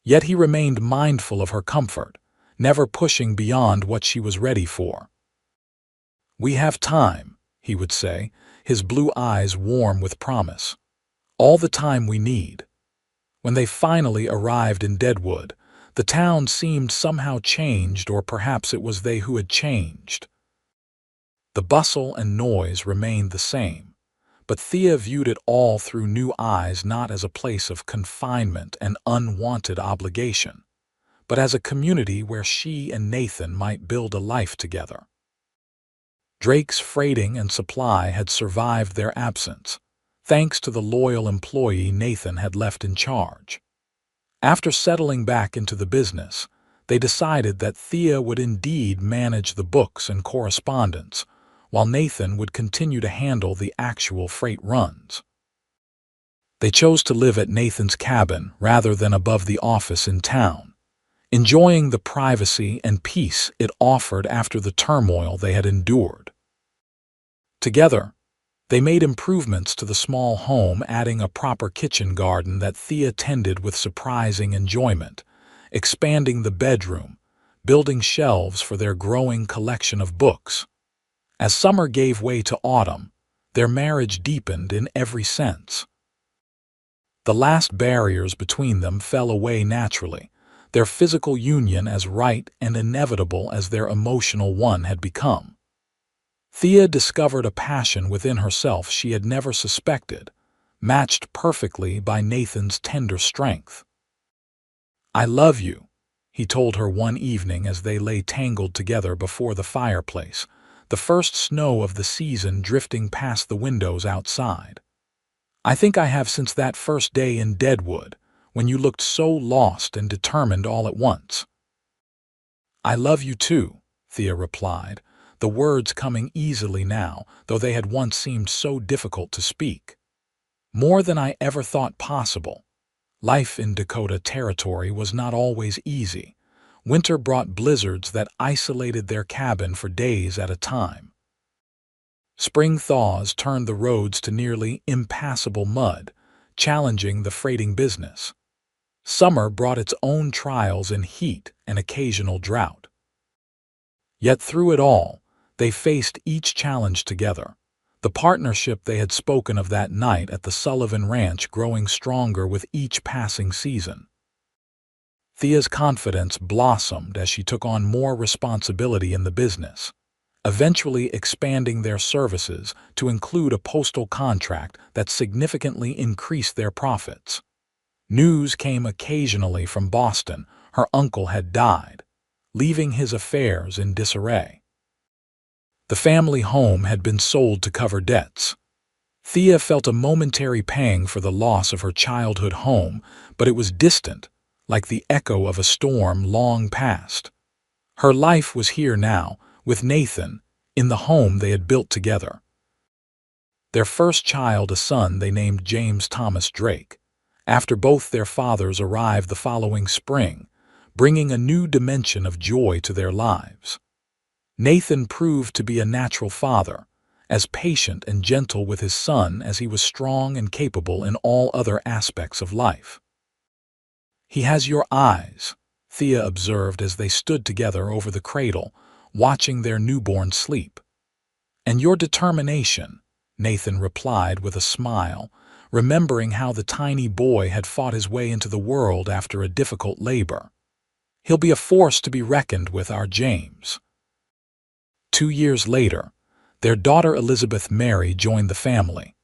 Yet he remained mindful of her comfort, never pushing beyond what she was ready for. We have time, he would say, his blue eyes warm with promise. All the time we need. When they finally arrived in Deadwood, the town seemed somehow changed, or perhaps it was they who had changed. The bustle and noise remained the same, but Thea viewed it all through new eyes, not as a place of confinement and unwanted obligation, but as a community where she and Nathan might build a life together. Drake's Freighting and Supply had survived their absence, thanks to the loyal employee Nathan had left in charge. After settling back into the business, they decided that Thea would indeed manage the books and correspondence, while Nathan would continue to handle the actual freight runs. They chose to live at Nathan's cabin rather than above the office in town, enjoying the privacy and peace it offered after the turmoil they had endured. Together, they made improvements to the small home, adding a proper kitchen garden that Thea tended with surprising enjoyment, expanding the bedroom, building shelves for their growing collection of books. As summer gave way to autumn, their marriage deepened in every sense. The last barriers between them fell away naturally, their physical union as right and inevitable as their emotional one had become. Thea discovered a passion within herself she had never suspected, matched perfectly by Nathan's tender strength. I love you, he told her one evening as they lay tangled together before the fireplace, the first snow of the season drifting past the windows outside. I think I have since that first day in Deadwood, when you looked so lost and determined all at once. I love you too, Thea replied, the words coming easily now, though they had once seemed so difficult to speak. More than I ever thought possible. Life in Dakota Territory was not always easy. Winter brought blizzards that isolated their cabin for days at a time. Spring thaws turned the roads to nearly impassable mud, challenging the freighting business. Summer brought its own trials in heat and occasional drought. Yet through it all, they faced each challenge together, the partnership they had spoken of that night at the Sullivan Ranch growing stronger with each passing season. Thea's confidence blossomed as she took on more responsibility in the business, eventually expanding their services to include a postal contract that significantly increased their profits. News came occasionally from Boston. Her uncle had died, leaving his affairs in disarray. The family home had been sold to cover debts. Thea felt a momentary pang for the loss of her childhood home, but it was distant, like the echo of a storm long past. Her life was here now, with Nathan, in the home they had built together. Their first child, a son they named James Thomas Drake, after both their fathers arrived the following spring, bringing a new dimension of joy to their lives. Nathan proved to be a natural father, as patient and gentle with his son as he was strong and capable in all other aspects of life. "He has your eyes," Thea observed as they stood together over the cradle, watching their newborn sleep. "And your determination," Nathan replied with a smile, remembering how the tiny boy had fought his way into the world after a difficult labor. "He'll be a force to be reckoned with, our James." 2 years later, their daughter Elizabeth Mary joined the family,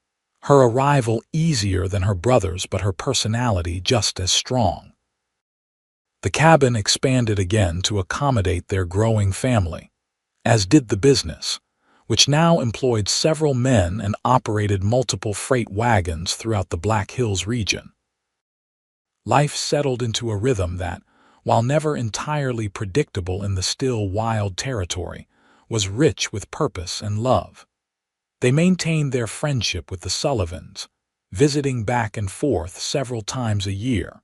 her arrival easier than her brother's but her personality just as strong. The cabin expanded again to accommodate their growing family, as did the business, which now employed several men and operated multiple freight wagons throughout the Black Hills region. Life settled into a rhythm that, while never entirely predictable in the still wild territory, was rich with purpose and love. They maintained their friendship with the Sullivans, visiting back and forth several times a year.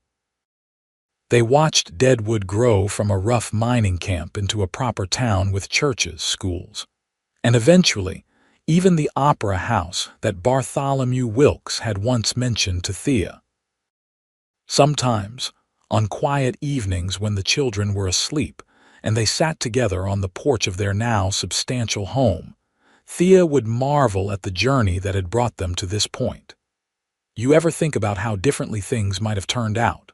They watched Deadwood grow from a rough mining camp into a proper town with churches, schools, and eventually, even the opera house that Bartholomew Wilkes had once mentioned to Thea. Sometimes, on quiet evenings when the children were asleep and they sat together on the porch of their now substantial home, Thea would marvel at the journey that had brought them to this point. "You ever think about how differently things might have turned out?"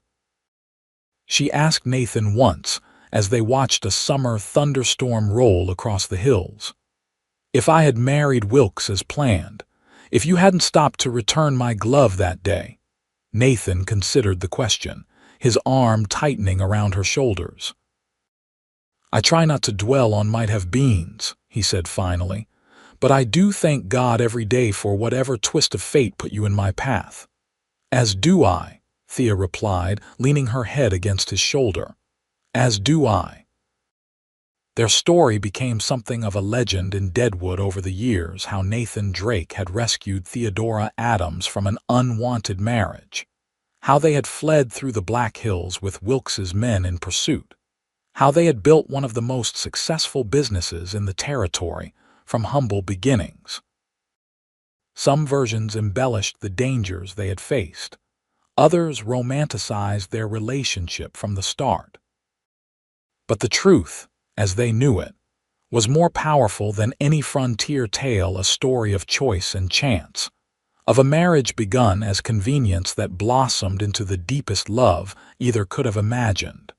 she asked Nathan once as they watched a summer thunderstorm roll across the hills. "If I had married Wilkes as planned, if you hadn't stopped to return my glove that day." Nathan considered the question, his arm tightening around her shoulders. "I try not to dwell on might-have-beens," he said finally, "but I do thank God every day for whatever twist of fate put you in my path." "As do I," Thea replied, leaning her head against his shoulder. "As do I." Their story became something of a legend in Deadwood over the years, how Nathan Drake had rescued Theodora Adams from an unwanted marriage, how they had fled through the Black Hills with Wilkes's men in pursuit, how they had built one of the most successful businesses in the territory from humble beginnings. Some versions embellished the dangers they had faced. Others romanticized their relationship from the start. But the truth, as they knew it, was more powerful than any frontier tale, a story of choice and chance, of a marriage begun as convenience that blossomed into the deepest love either could have imagined.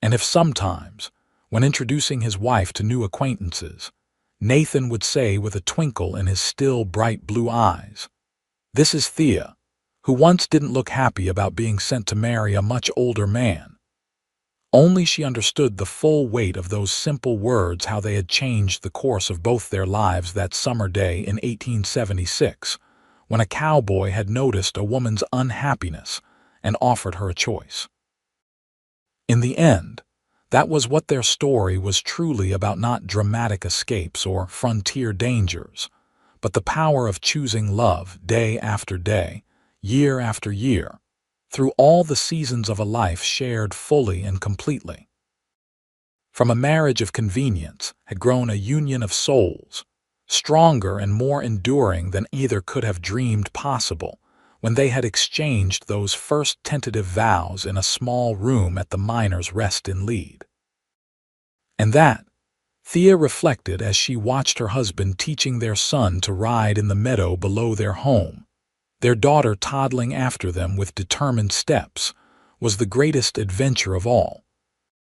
And if sometimes, when introducing his wife to new acquaintances, Nathan would say with a twinkle in his still bright blue eyes, "This is Thea, who once didn't look happy about being sent to marry a much older man," only she understood the full weight of those simple words, how they had changed the course of both their lives that summer day in 1876, when a cowboy had noticed a woman's unhappiness and offered her a choice. In the end, that was what their story was truly about, not dramatic escapes or frontier dangers, but the power of choosing love day after day, year after year, through all the seasons of a life shared fully and completely. From a marriage of convenience had grown a union of souls, stronger and more enduring than either could have dreamed possible, when they had exchanged those first tentative vows in a small room at the Miners' Rest in Lead. And that, Thea reflected as she watched her husband teaching their son to ride in the meadow below their home, their daughter toddling after them with determined steps, was the greatest adventure of all.